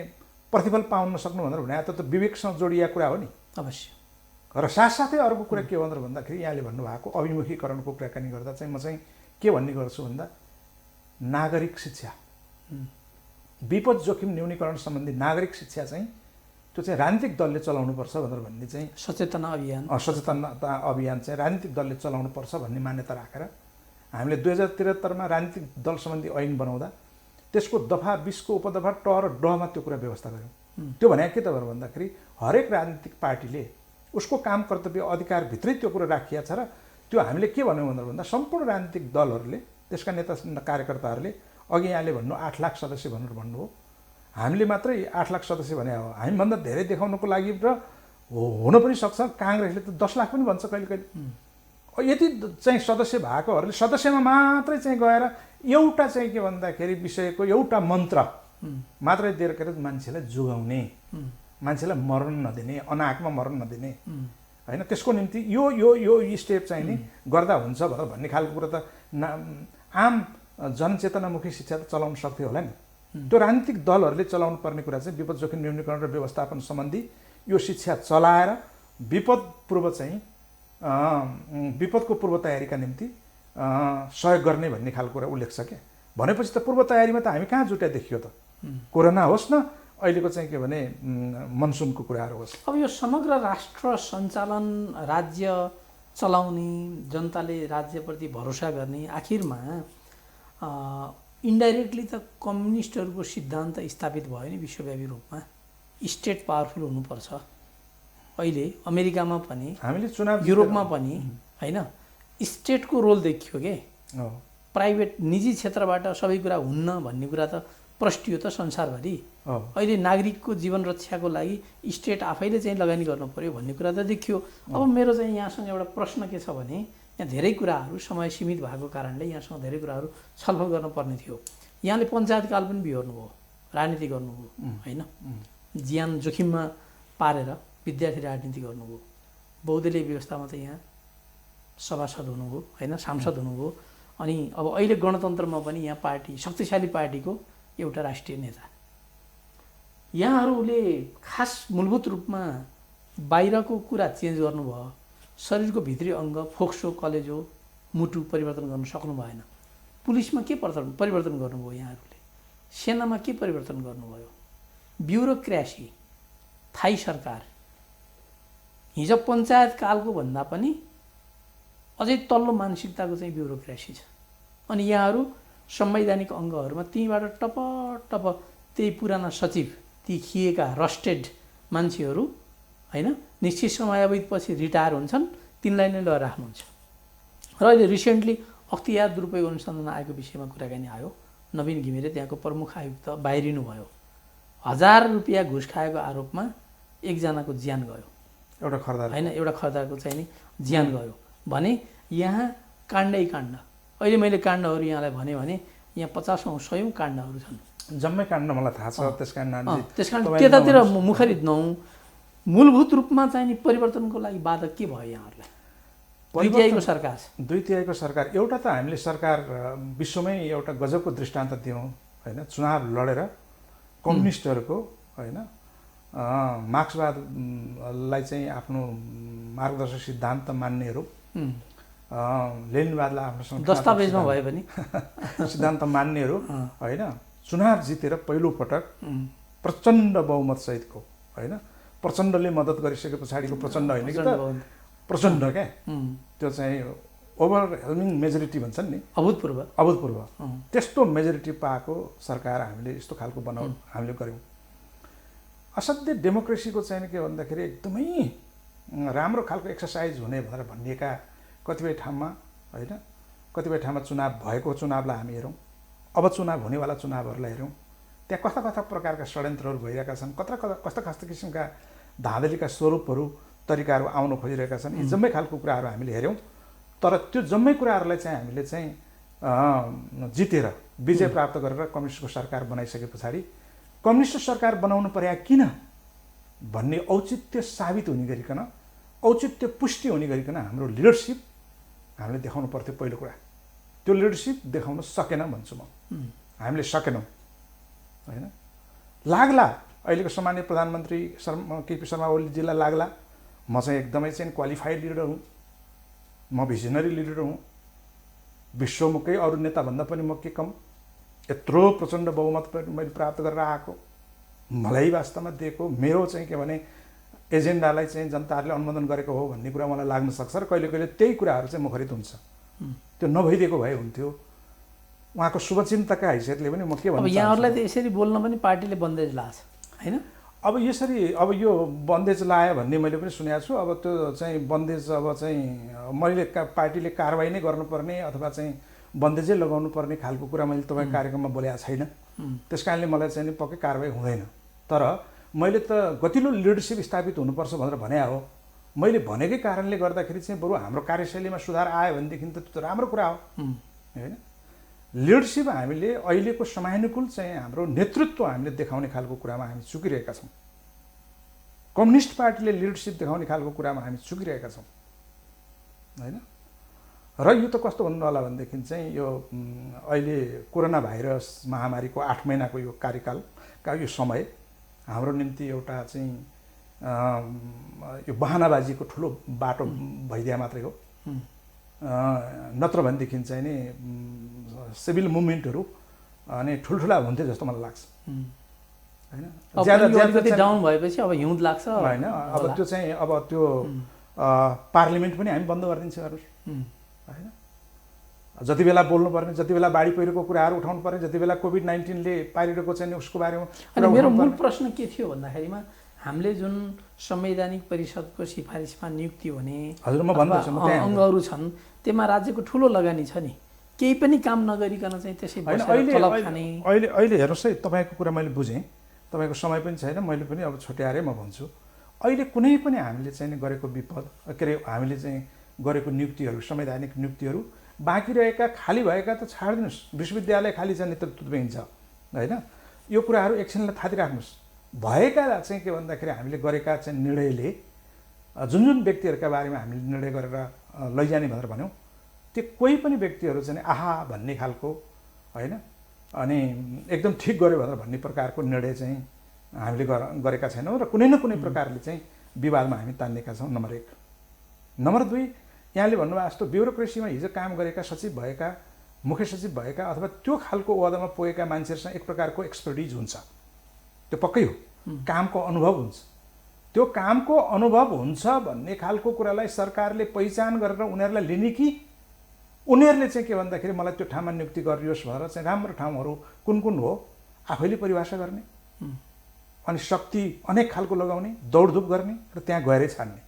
प्रतिफल पाउन नसक्नु भनेर भने त विवेकसँग जोडिएको कुरा हो नि अवश्य। र साथसाथै अर्को कुरा के भनेर भन्दाखेरि यहाँले भन्नुभएको अभिमुखीकरणको कुराकानी गर्दा चाहिँ म चाहिँ के भन्ने गर्छु भन्दा नागरिक शिक्षा, विपद जोखिम न्यूनीकरण सम्बन्धी नागरिक शिक्षा चाहिँ त्यो चाहिँ राजनीतिक दलले चलाउनुपर्छ भनेर भन्ने चाहिँ सचेतनता अभियान चाहिँ राजनीतिक दलले चलाउनुपर्छ भन्ने मान्यता राखेर हामीले 2073 मा राजनीतिक दल सम्बन्धी ऐन बनाउँदा त्यसको दफा 20 को उपदफा ट र ड मा त्यो कुरा व्यवस्था गर्यौँ। त्यो भने के त भन्दाखेरि हरेक राजनीतिक पार्टीले उसको काम कर्तव्य अधिकारभित्रै त्यो कुरा राखिया छ र त्यो हामीले के भन्यौँ भन्दा सम्पूर्ण राजनीतिक दलहरूले त्यसका नेता कार्यकर्ताहरूले अघि यहाँले भन्नु 8 लाख सदस्य भनेर भन्नु हो, हामीले मात्रै 8 लाख सदस्य भने हो, हामीभन्दा धेरै देखाउनको लागि र हुन पनि सक्छ। काङ्ग्रेसले त 10 लाख पनि भन्छ कहिले कहिले। यति चाहिँ सदस्य भएकोहरूले सदस्यमा मात्रै चाहिँ गएर एउटा चाहिँ के भन्दाखेरि विषयको एउटा मन्त्र मात्रै दिएर के मान्छेलाई जोगाउने, मान्छेलाई मर्न नदिने, अनाहकमा मर्न नदिने होइन, त्यसको निम्ति यो यो यो स्टेप चाहिँ नि गर्दा हुन्छ भनेर भन्ने खालको कुरा त आम जनचेतनामुखी शिक्षा त चलाउन सक्थ्यो होला नि। त्यो राजनीतिक दलहरूले चलाउनु पर्ने कुरा चाहिँ विपद जोखिम न्यूनीकरण र व्यवस्थापन सम्बन्धी यो शिक्षा चलाएर विपद पूर्व चाहिँ विपदको पूर्व तयारीका निम्ति सहयोग गर्ने भन्ने खालको कुरा उल्लेख छ क्या। भनेपछि त पूर्व तयारीमा त हामी कहाँ जुट्या देखियो त, कोरोना होस् न अहिलेको चाहिँ के भने मनसुनको कुराहरू होस्। अब यो समग्र राष्ट्र सञ्चालन, राज्य चलाउने, जनताले राज्यप्रति भरोसा गर्ने, आखिरमा इन्डाइरेक्टली त कम्युनिस्टहरूको सिद्धान्त स्थापित भयो नि विश्वव्यापी रूपमा, स्टेट पावरफुल हुनुपर्छ। अहिले अमेरिकामा पनि, हामीले चुनाव, युरोपमा पनि होइन स्टेटको रोल देखियो के, प्राइभेट निजी क्षेत्रबाट सबै कुरा हुन्न भन्ने कुरा त प्रष्टियो त संसारभरि। अहिले नागरिकको जीवन रक्षाको लागि स्टेट आफैले चाहिँ लगानी गर्नु पर्यो भन्ने कुरा त देखियो। अब मेरो चाहिँ यहाँसँग एउटा प्रश्न के छ भने, यहाँ धेरै कुराहरू समय सीमित भएको कारणले यहाँसँग धेरै कुराहरू छलफल गर्नुपर्ने थियो। यहाँले पञ्चायतकाल पनि बिहोर्नुभयो, राजनीति गर्नुभयो होइन, ज्यान जोखिममा पारेर विद्यार्थी राजनीति गर्नुभयो, बहुदलीय व्यवस्थामा त यहाँ सभासद हुनुभयो होइन, सांसद हुनुभयो, अनि अब अहिले गणतन्त्रमा पनि यहाँ पार्टी, शक्तिशाली पार्टीको एउटा राष्ट्रिय नेता। यहाँहरूले खास मूलभूत रूपमा बाहिरको कुरा चेन्ज गर्नुभयो, शरीरको भित्री अङ्ग, फोक्सो, कलेजो, मुटु परिवर्तन गर्न सक्नु भएन। पुलिसमा के परिवर्तन गर्नुभयो यहाँहरूले, सेनामा के परिवर्तन गर्नुभयो, ब्युरोक्रेसी, थाई सरकार, हिजो पञ्चायत कालको भन्दा पनि अझै तल्लो मानसिकताको चाहिँ ब्युरोक्रेसी छ। अनि यहाँहरू संवैधानिक अङ्गहरूमा त्यहीँबाट टप टप त्यही पुराना सचिव, ती खिएका रस्टेड मान्छेहरू होइन, निश्चित समयावधिपछि रिटायर हुन्छन्, तिनलाई नै लिएर राख्नुहुन्छ। र अहिले रिसेन्टली अख्तियार दुरुपयोग अनुसन्धान आयोगको विषयमा कुराकानी आयो, नवीन घिमिरे त्यहाँको प्रमुख आयुक्त बाहिरिनु भयो, 1000 रुपियाँ घुस खाएको आरोपमा एकजनाको ज्यान गयो, एउटा खरदार होइन, एउटा खरदारको चाहिँ नि ज्यान गयो भने यहाँ काण्डै काण्ड। अहिले मैले काण्डहरू यहाँलाई भने यहाँ 50औं 100औं काण्डहरू छन्, जम्मै काण्ड मलाई थाहा छ। त्यस कारण त्यतातिर मुखरित नहुँ। मूलभूत रूपमा चाहिँ नि परिवर्तनको लागि बाधक के भयो यहाँहरूलाई? 2 तिहाईको सरकार, 2 तिहाईको सरकार। एउटा त हामीले सरकार विश्वमै एउटा गजबको दृष्टान्त दियौँ होइन, चुनाव लडेर कम्युनिस्टहरूको होइन मार्क्सवादलाई चाहिँ आफ्नो मार्गदर्शक सिद्धान्त मान्नेहरू, लेनिनवादलाई आफ्नो दस्तावेजमा भए पनि सिद्धान्त मान्नेहरू होइन, चुनाव जितेर पहिलो पटक प्रचण्ड बहुमत सहितको होइन, प्रचण्डले मद्दत गरिसके पछाडिको प्रचण्ड होइन कि त प्रचण्ड क्या, त्यो चाहिँ ओभरवेल्मिङ मेजोरिटी भन्छन् नि, अभूतपूर्व त्यस्तो मेजोरिटी पाएको सरकार हामीले यस्तो खालको हामीले गऱ्यौँ। असाध्य डेमोक्रेसीको चाहिँ के भन्दाखेरि एकदमै राम्रो खालको एक्सर्साइज हुने भनेर भनिएका कतिपय ठाउँमा होइन, कतिपय ठाउँमा चुनाव भएको चुनावलाई हामी हेरौँ, अब चुनाव हुनेवाला चुनावहरूलाई हेरौँ, त्यहाँ कस्ता कस्ता प्रकारका षड्यन्त्रहरू भइरहेका छन्, कस्ता कस्ता किसिमका धाँधलीका स्वरूपहरू तरिकाहरू आउन खोजिरहेका छन्। यी जम्मै खालको कुराहरू हामीले हेऱ्यौँ। तर त्यो जम्मै कुराहरूलाई चाहिँ हामीले चाहिँ जितेर विजय प्राप्त गरेर कम्युनिस्टको सरकार बनाइसके पछाडि कम्युनिस्ट सरकार बनाउनु पर्या किन भन्ने औचित्य साबित हुने गरिकन, औचित्य पुष्टि हुने गरिकन हाम्रो लिडरसिप हामीले देखाउनु पर्थ्यो। पहिलो कुरा त्यो लिडरसिप देखाउन सकेन भन्छु म, हामीले सकेनौँ होइन। लाग्ला अहिलेको सामान्य प्रधानमन्त्री केपी शर्मा ओलीजीलाई लाग्ला म चाहिँ एकदमै चाहिँ क्वालिफाइड लिडर हुँ, म भिजनरी लिडर हुँ, विश्वमुखै अरू नेताभन्दा पनि म के कम, यत्रो प्रचण्ड बहुमत मैले प्राप्त गरेर आएको, मलाई वास्तवमा दिएको मेरो चाहिँ के भने एजेन्डालाई चाहिँ जनताहरूले अनुमोदन गरेको हो भन्ने कुरा मलाई लाग्न सक्छ र कहिले कहिले त्यही कुराहरू चाहिँ मुखरित हुन्छ। त्यो नभइदिएको भए हुन्थ्यो। उहाँको शुभचिन्तकका हैसियतले पनि म के अब भन्नु यहाँहरूलाई त यसरी बोल्न पनि पार्टीले बन्देज लाछ हैन? अब यसरी अब यो बन्देज लायो भन्ने मैले पनि सुनेको छु। अब त्यो चाहिँ बन्देज अब चाहिँ मैले पार्टीले कारबाही नै गर्नुपर्ने अथवा चाहिँ बन्देजै लगाउनु पर्ने खालको कुरा मैले तपाईँको कार्यक्रममा बोलेको छैन। त्यस कारणले मलाई चाहिँ पक्कै कारबाही हुँदैन। तर मैले त गतिलो लिडरसिप स्थापित हुनुपर्छ भनेर भने हो। मैले भनेकै कारणले गर्दाखेरि चाहिँ बरु हाम्रो कार्यशैलीमा सुधार आयो भनेदेखि त त्यो राम्रो कुरा हो होइन। लिडरसिप हामीले अहिलेको समयानुकूल चाहिँ हाम्रो नेतृत्व हामीले देखाउने खालको कुरामा हामी चुकिरहेका छौँ। कम्युनिस्ट पार्टीले लिडरसिप देखाउने खालको कुरामा हामी चुकिरहेका छौँ होइन। र यो त कस्तो भन्नु होला भनेदेखि चाहिँ यो अहिले कोरोना भाइरस महामारीको 8 महिनाको यो कार्यकालका यो समय हाम्रो निम्ति एउटा चाहिँ यो बहानाबाजीको ठुलो बाटो भइदिया मात्रै हो। नत्र भनेदेखि चाहिँ नि सिभिल मुभमेन्टहरू अनि ठुल्ठुला हुन्थ्यो जस्तो मलाई लाग्छ होइन। ज्यादा डाउन भएपछि अब हिउँद लाग्छ होइन। अब त्यो चाहिँ अब त्यो पार्लिमेन्ट पनि हामी बन्द गरिदिन्छौँ होइन। जति बेला बोल्नुपर्ने, जति बेला बाढी पहिरोको कुराहरू उठाउनु पर्ने, जति बेला कोभिड-19ले पारिरहेको चाहिँ उसको बारेमा। अनि मेरो मूल प्रश्न के थियो भन्दाखेरिमा हामीले जुन संवैधानिक परिषदको सिफारिसमा नियुक्ति हुने हजुर म भन्दैछु अङ्गहरू छन् त्यसमा राज्यको ठुलो लगानी छ नि, केही पनि काम नगरिकन चाहिँ त्यसै तलब खाने। अहिले हेर्नुहोस् है, तपाईँको कुरा मैले बुझेँ, तपाईँको समय पनि छैन, मैले पनि अब छुट्याएरै म भन्छु। अहिले कुनै पनि हामीले चाहिँ गरेको विपद के अरे हामीले चाहिँ गरेको नियुक्तिहरू, संवैधानिक नियुक्तिहरू बाँकी रहेका खाली भएका त छाडिदिनुहोस्। विश्वविद्यालय खाली छ नेतृत्वविहीन छ होइन। यो कुराहरू एकछिनलाई थातिराख्नुहोस्। भएका चाहिँ के भन्दाखेरि हामीले गरेका चाहिँ निर्णयले जुन जुन व्यक्तिहरूका बारेमा हामीले निर्णय गरेर लैजाने भनेर भन्यौँ, त्यो कोही पनि व्यक्तिहरू चाहिँ आहा भन्ने खालको होइन अनि एकदम ठिक गर्यो भनेर भन्ने प्रकारको निर्णय चाहिँ हामीले गरेका छैनौँ र कुनै न कुनै प्रकारले चाहिँ विवादमा हामी तान्नेका छौँ। नम्बर 1। नम्बर 2, यहाँले भन्नुभएको जस्तो ब्युरोक्रेसीमा हिजो काम गरेका सचिव भएका, मुख्य सचिव भएका अथवा त्यो खालको ओहदामा पुगेका मान्छेहरूसँग एक प्रकारको एक्सपर्टिज हुन्छ, त्यो पक्कै हो। कामको अनुभव हुन्छ। त्यो कामको अनुभव हुन्छ भन्ने खालको कुरालाई सरकारले पहिचान गरेर उनीहरूलाई लिने कि उनीहरूले चाहिँ के भन्दाखेरि मलाई त्यो ठाउँमा नियुक्ति गरियोस् भनेर चाहिँ राम्रो ठाउँहरू कुन कुन हो आफैले परिभाषा गर्ने अनि शक्ति अनेक खालको लगाउने, दौडधुप गर्ने र त्यहाँ गएरै छान्ने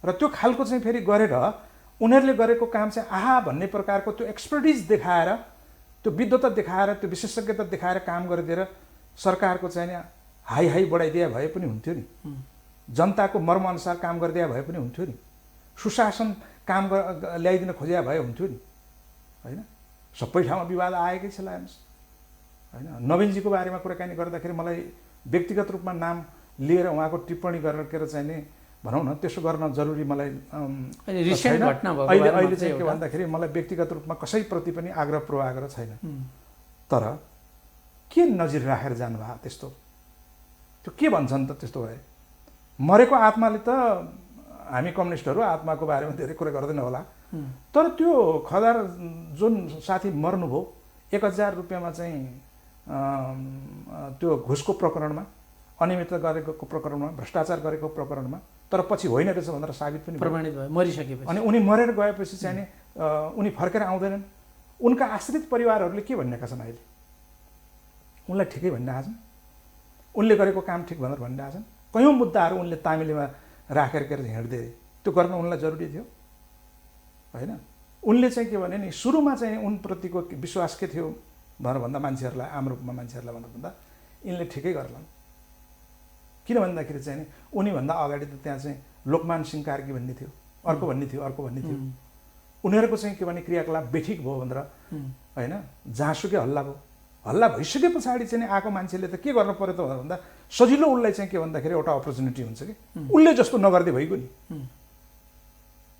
र त्यो खालको चाहिँ फेरि गरेर उनीहरूले गरेको काम चाहिँ आहा भन्ने प्रकारको त्यो एक्सपर्टिज देखाएर, त्यो विद्वता देखाएर, त्यो विशेषज्ञता देखाएर काम गरिदिएर सरकारको चाहिँ हाई हाई बढाइदिया भए पनि हुन्थ्यो नि। जनताको मर्मअनुसार काम गरिदिया भए पनि हुन्थ्यो नि। सुशासन काम ल्याइदिन खोजिया भए हुन्थ्यो नि होइन। सबै ठाउँमा विवाद आएकै छ हेर्नुहोस् होइन। नवीनजीको बारेमा कुराकानी गर्दाखेरि मलाई व्यक्तिगत रूपमा नाम लिएर उहाँको टिप्पणी गरेर के चाहिँ नि भनौँ न त्यसो गर्न जरुरी मलाई अहिले चाहिँ के भन्दाखेरि मलाई व्यक्तिगत रूपमा कसैप्रति पनि आग्रह पूर्वाग्रह छैन। तर के नजिर राखेर जानुभयो त्यस्तो? त्यो के भन्छन् त त्यस्तो भए? मरेको आत्माले त हामी कम्युनिस्टहरू आत्माको बारेमा धेरै कुरा गर्दैन होला, तर त्यो खदार जुन साथी मर्नुभयो 1000 रुपियाँमा चाहिँ त्यो घुसको प्रकरणमा, अनियमितता गरेको प्रकरणमा, भ्रष्टाचार गरेको प्रकरणमा, तर पछि होइन रहेछ भनेर साबित पनि प्रमाणित भयो मरिसकेपछि। अनि उनी मरेर गएपछि चाहिँ नि उनी फर्केर आउँदैनन्। उनका आश्रित परिवारहरूले के भनेका छन् अहिले? उनलाई ठिकै भनिरहेका छन्, उनले गरेको काम ठिक भनेर भनिरहेका छन्। कयौँ मुद्दाहरू उनले तामिलीमा राखेर के हिँड्दै, त्यो गर्न उनलाई जरुरी थियो होइन। उनले चाहिँ के भने नि सुरुमा चाहिँ उनप्रतिको विश्वास के थियो भनेर भन्दा मान्छेहरूलाई, आम रूपमा मान्छेहरूलाई भनेर भन्दा यिनले ठिकै गर्लान्। किन भन्दाखेरि चाहिँ नि उनीभन्दा अगाडि त त्यहाँ चाहिँ लोकमान सिंह कार्की भन्ने थियो, अर्को भन्ने थियो, अर्को भन्ने थियो। उनीहरूको चाहिँ के भने क्रियाकलाप बेठिक भयो भनेर होइन, जहाँसुकै हल्ला भयो। हल्ला भइसके पछाडि चाहिँ आएको मान्छेले त के गर्नु पर्यो त भनेर भन्दा सजिलो उसलाई चाहिँ के भन्दाखेरि एउटा अपर्च्युनिटी हुन्छ कि उसले जस्तो नगर्दै भइगयो नि।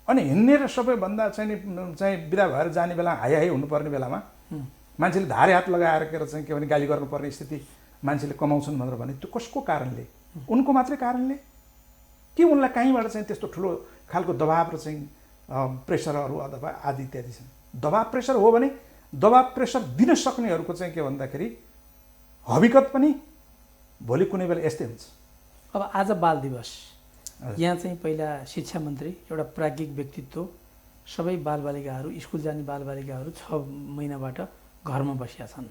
अनि हिँड्ने र सबैभन्दा चाहिँ बिदा भएर जाने बेला हाई हाई हुनुपर्ने बेलामा मान्छेले धारे हात लगाएर चाहिँ के भने गाली गर्नुपर्ने स्थिति मान्छेले कमाउँछन् भनेर भने त्यो कसको कारणले? उनको मात्रै कारणले कि उनलाई कहीँबाट चाहिँ त्यस्तो ठुलो खालको दबाब र चाहिँ प्रेसरहरू अथवा आदि इत्यादि छन्? दबाब प्रेसर हो भने दबाब प्रेसर दिन सक्नेहरूको चाहिँ के भन्दाखेरि हकीकत पनि भोलि कुनै बेला यस्तै हुन्छ। अब आज बाल दिवस, यहाँ चाहिँ पहिला शिक्षा मन्त्री एउटा प्राज्ञिक व्यक्तित्व सबै बालबालिकाहरू स्कुल जाने बालबालिकाहरू 6 महिनाबाट घरमा बसिया छन्।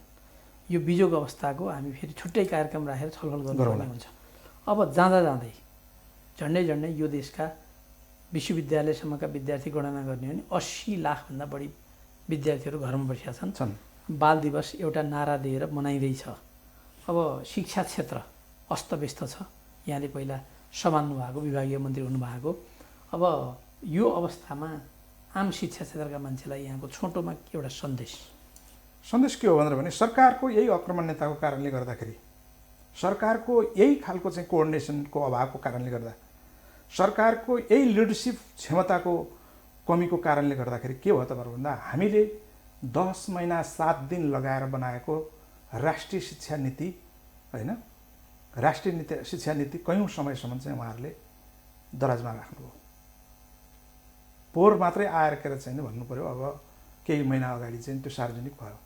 यो बिजोग अवस्थाको हामी फेरि छुट्टै कार्यक्रम राखेर छलफल गर्नुपर्ने हुन्छ। अब जाँदै झन्डै यो देशका विश्वविद्यालयसम्मका विद्यार्थी गणना गर्ने हो भने 80 लाखभन्दा बढी विद्यार्थीहरू घरमा बसिया छन्। बाल दिवस एउटा नारा दिएर मनाइँदैछ। अब शिक्षा क्षेत्र अस्तव्यस्त छ। यहाँले पहिला सम्हाल्नु भएको विभागीय मन्त्री हुनुभएको। अब यो अवस्थामा आम शिक्षा क्षेत्रका मान्छेलाई यहाँको छोटोमा एउटा सन्देश के हो भने सरकारको यही अक्रमण्यताको कारणले गर्दाखेरि, सरकारको यही खालको चाहिँ कोअर्डिनेसनको अभावको कारणले गर्दा, सरकारको यही लिडरसिप क्षमताको कमीको कारणले गर्दाखेरि के भयो त भन्दा हामीले 10 महिना 7 दिन लगाएर बनाएको राष्ट्रिय शिक्षा नीति होइन, राष्ट्रिय शिक्षा नीति कयौँ समयसम्म चाहिँ उहाँहरूले दराजमा राख्नुभयो। पोहोर मात्रै आएर के चाहिँ भन्नु पऱ्यो, अब केही महिना अगाडि चाहिँ त्यो सार्वजनिक भयो।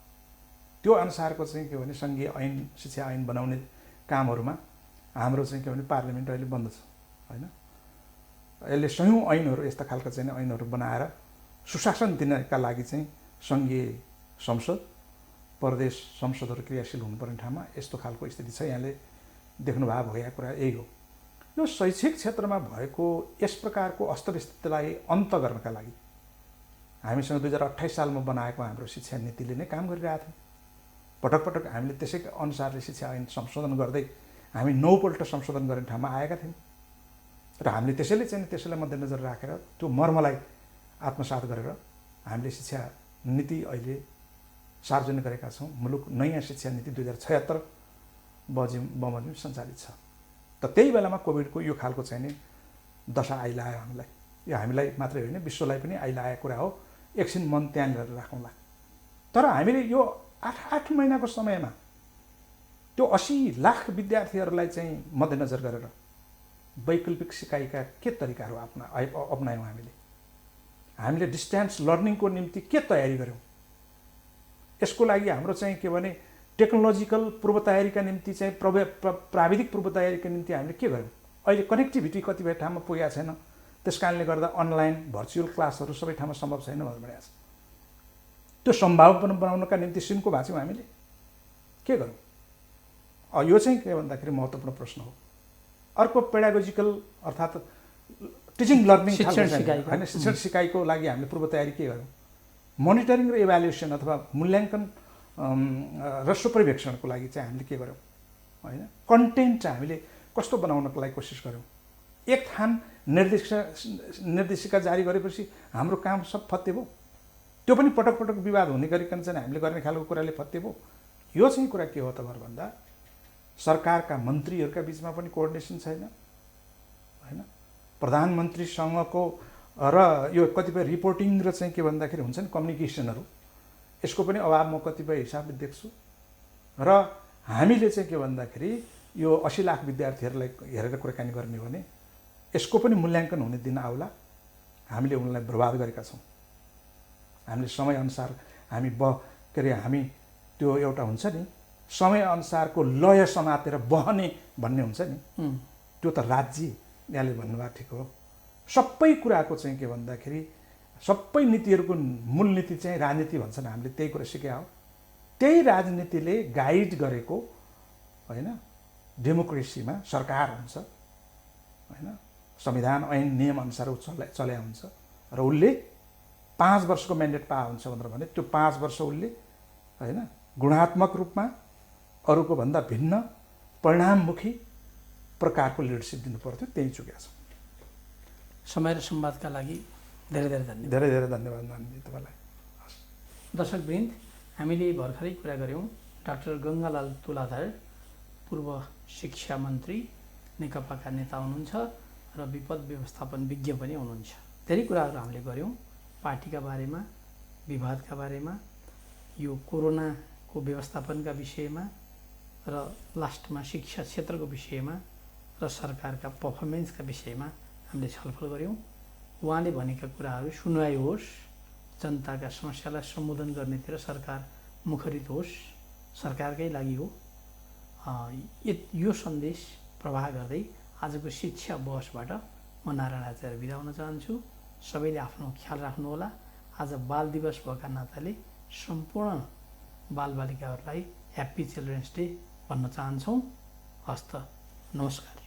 त्यो अनुसारको चाहिँ के भने सङ्घीय ऐन, शिक्षा ऐन बनाउने कामहरूमा हाम्रो चाहिँ के भने पार्लिमेन्ट अहिले बन्द छ होइन। यसले सयौँ ऐनहरू, यस्ता खालका चाहिँ ऐनहरू बनाएर सुशासन दिनका लागि चाहिँ सङ्घीय संसद, प्रदेश संसदहरू क्रियाशील हुनुपर्ने ठाउँमा यस्तो खालको स्थिति छ। यहाँले देख्नुभएको भएका कुरा यही हो। यो शैक्षिक क्षेत्रमा भएको यस प्रकारको अस्तव्यस्ततालाई अन्त गर्नका लागि हामीसँग 2028 सालमा बनाएको हाम्रो शिक्षा नीतिले नै काम गरिरहेको थियो। पटक पटक हामीले त्यसै अनुसारले शिक्षा ऐन संशोधन गर्दै हामी 9 पल्ट संशोधन गर्ने ठाउँमा आएका थियौँ र हामीले त्यसैलाई मध्यनजर राखेर त्यो मर्मलाई आत्मसात गरेर हामीले शिक्षा नीति अहिले सार्वजनिक गरेका छौँ। मुलुक नयाँ शिक्षा नीति 2076 बमोजिम सञ्चालित छ। त त्यही बेलामा कोभिडको यो खालको चाहिँ नि दशा आइलायो हामीलाई। यो हामीलाई मात्रै होइन, विश्वलाई पनि आइलाएको कुरा हो। एकछिन मन त्यहाँनिर राखौँला। तर हामीले यो 8 महिनाको समयमा त्यो 80 लाख विद्यार्थीहरूलाई चाहिँ मध्यनजर गरेर वैकल्पिक सिकाइका के तरिकाहरू अपनायौँ। हामीले डिस्टेन्स लर्निङको निम्ति के तयारी गऱ्यौँ। यसको लागि हाम्रो चाहिँ के भने टेक्नोलोजिकल पूर्व तयारीका निम्ति चाहिँ प्राविधिक पूर्व तयारीका निम्ति हामीले के गर्यौँ। अहिले कनेक्टिभिटी कतिपय ठाउँमा पुगेको छैन, त्यस कारणले गर्दा अनलाइन भर्चुअल क्लासहरू सबै ठाउँमा सम्भव छैन भनेर भनेको छ। त्यो सम्भाव बनाउनका निम्ति सिन्को भएको छौँ हामीले के गरौँ। यो चाहिँ के भन्दाखेरि महत्त्वपूर्ण प्रश्न हो। अर्को पेडागोजिकल अर्थात् टिचिङ लर्निङ होइन, शिक्षण सिकाइको लागि हामीले पूर्व तयारी के गरौँ। मोनिटरिङ र इभ्यालुएसन अथवा मूल्याङ्कन र सुपर्भिजनको लागि चाहिँ हामीले के गऱ्यौँ होइन। कन्टेन्ट चाहिँ हामीले कस्तो बनाउनको लागि कोसिस गऱ्यौँ। एक थान निर्देशिका जारी गरेपछि हाम्रो काम सब फत्ते भयो। त्यो पनि पटक पटक विवाद हुने गरिकन चाहिँ हामीले गर्ने खालको कुराले फत्ते भयो। यो चाहिँ कुरा के हो त भन्दा सरकारका मन्त्रीहरूका बिचमा पनि कोअर्डिनेसन छैन होइन। प्रधानमन्त्रीसँगको र यो कतिपय रिपोर्टिङ र चाहिँ के भन्दाखेरि हुन्छ नि कम्युनिकेसनहरू, यसको पनि अभाव म कतिपय हिसाबले देख्छु। र हामीले चाहिँ के भन्दाखेरि यो 80 लाख विद्यार्थीहरूलाई हेरेर कुराकानी गर्ने हो भने यसको पनि मूल्याङ्कन हुने दिन आउला। हामीले उनलाई बर्बाद गरेका छौँ। हामीले समयअनुसार हामी त्यो एउटा हुन्छ नि समयअनुसारको लय समातेर बहने भन्ने हुन्छ नि, त्यो त राज्यले भन्नुभएको ठिक हो। सबै कुराको चाहिँ के भन्दाखेरि सबै नीतिहरूको मूल नीति चाहिँ राजनीति भन्छन्। हामीले त्यही कुरा सिकेका हौँ। त्यही राजनीतिले गाइड गरेको होइन डेमोक्रेसीमा सरकार हुन्छ होइन। संविधान ऐन नियम अनुसार चल्या हुन्छ र उसले 5 वर्षको म्यान्डेट पाए हुन्छ भनेर भने त्यो 5 वर्ष उसले होइन गुणात्मक रूपमा अरूको भन्दा भिन्न परिणाममुखी प्रकारको लिडरसिप दिनु पर्थ्यो। त्यही चुकेका छौँ। समय र संवादका लागि धेरै धन्यवाद। धेरै धन्यवाद मान्य तपाईँलाई। दर्शकवृन्द, हामीले भर्खरै कुरा गऱ्यौँ डाक्टर गङ्गालाल तुलाधर, पूर्व शिक्षा मन्त्री, नेकपाका नेता हुनुहुन्छ र विपद व्यवस्थापन विज्ञ पनि हुनुहुन्छ। धेरै कुराहरू हामीले गऱ्यौँ पार्टीका बारेमा, विवादका बारेमा, यो कोरोनाको व्यवस्थापनका विषयमा र लास्टमा शिक्षा क्षेत्रको विषयमा र सरकारका पर्फर्मेन्सका विषयमा हामीले छलफल गऱ्यौँ। उहाँले भनेका कुराहरू सुनवाई होस्, जनताका समस्यालाई सम्बोधन गर्नेतिर सरकार मुखरित होस्, सरकारकै लागि हो। यो सन्देश प्रवाह गर्दै आजको शिक्षा बहसबाट म नारायण आचार्य बिदा हुन चाहन्छु। सबैले आफ्नो ख्याल राख्नुहोला। आज बाल दिवस भएका नाताले सम्पूर्ण बालबालिकाहरूलाई ह्याप्पी चिल्ड्रेन्स डे भन्न चाहन्छौँ। हस्त, नमस्कार।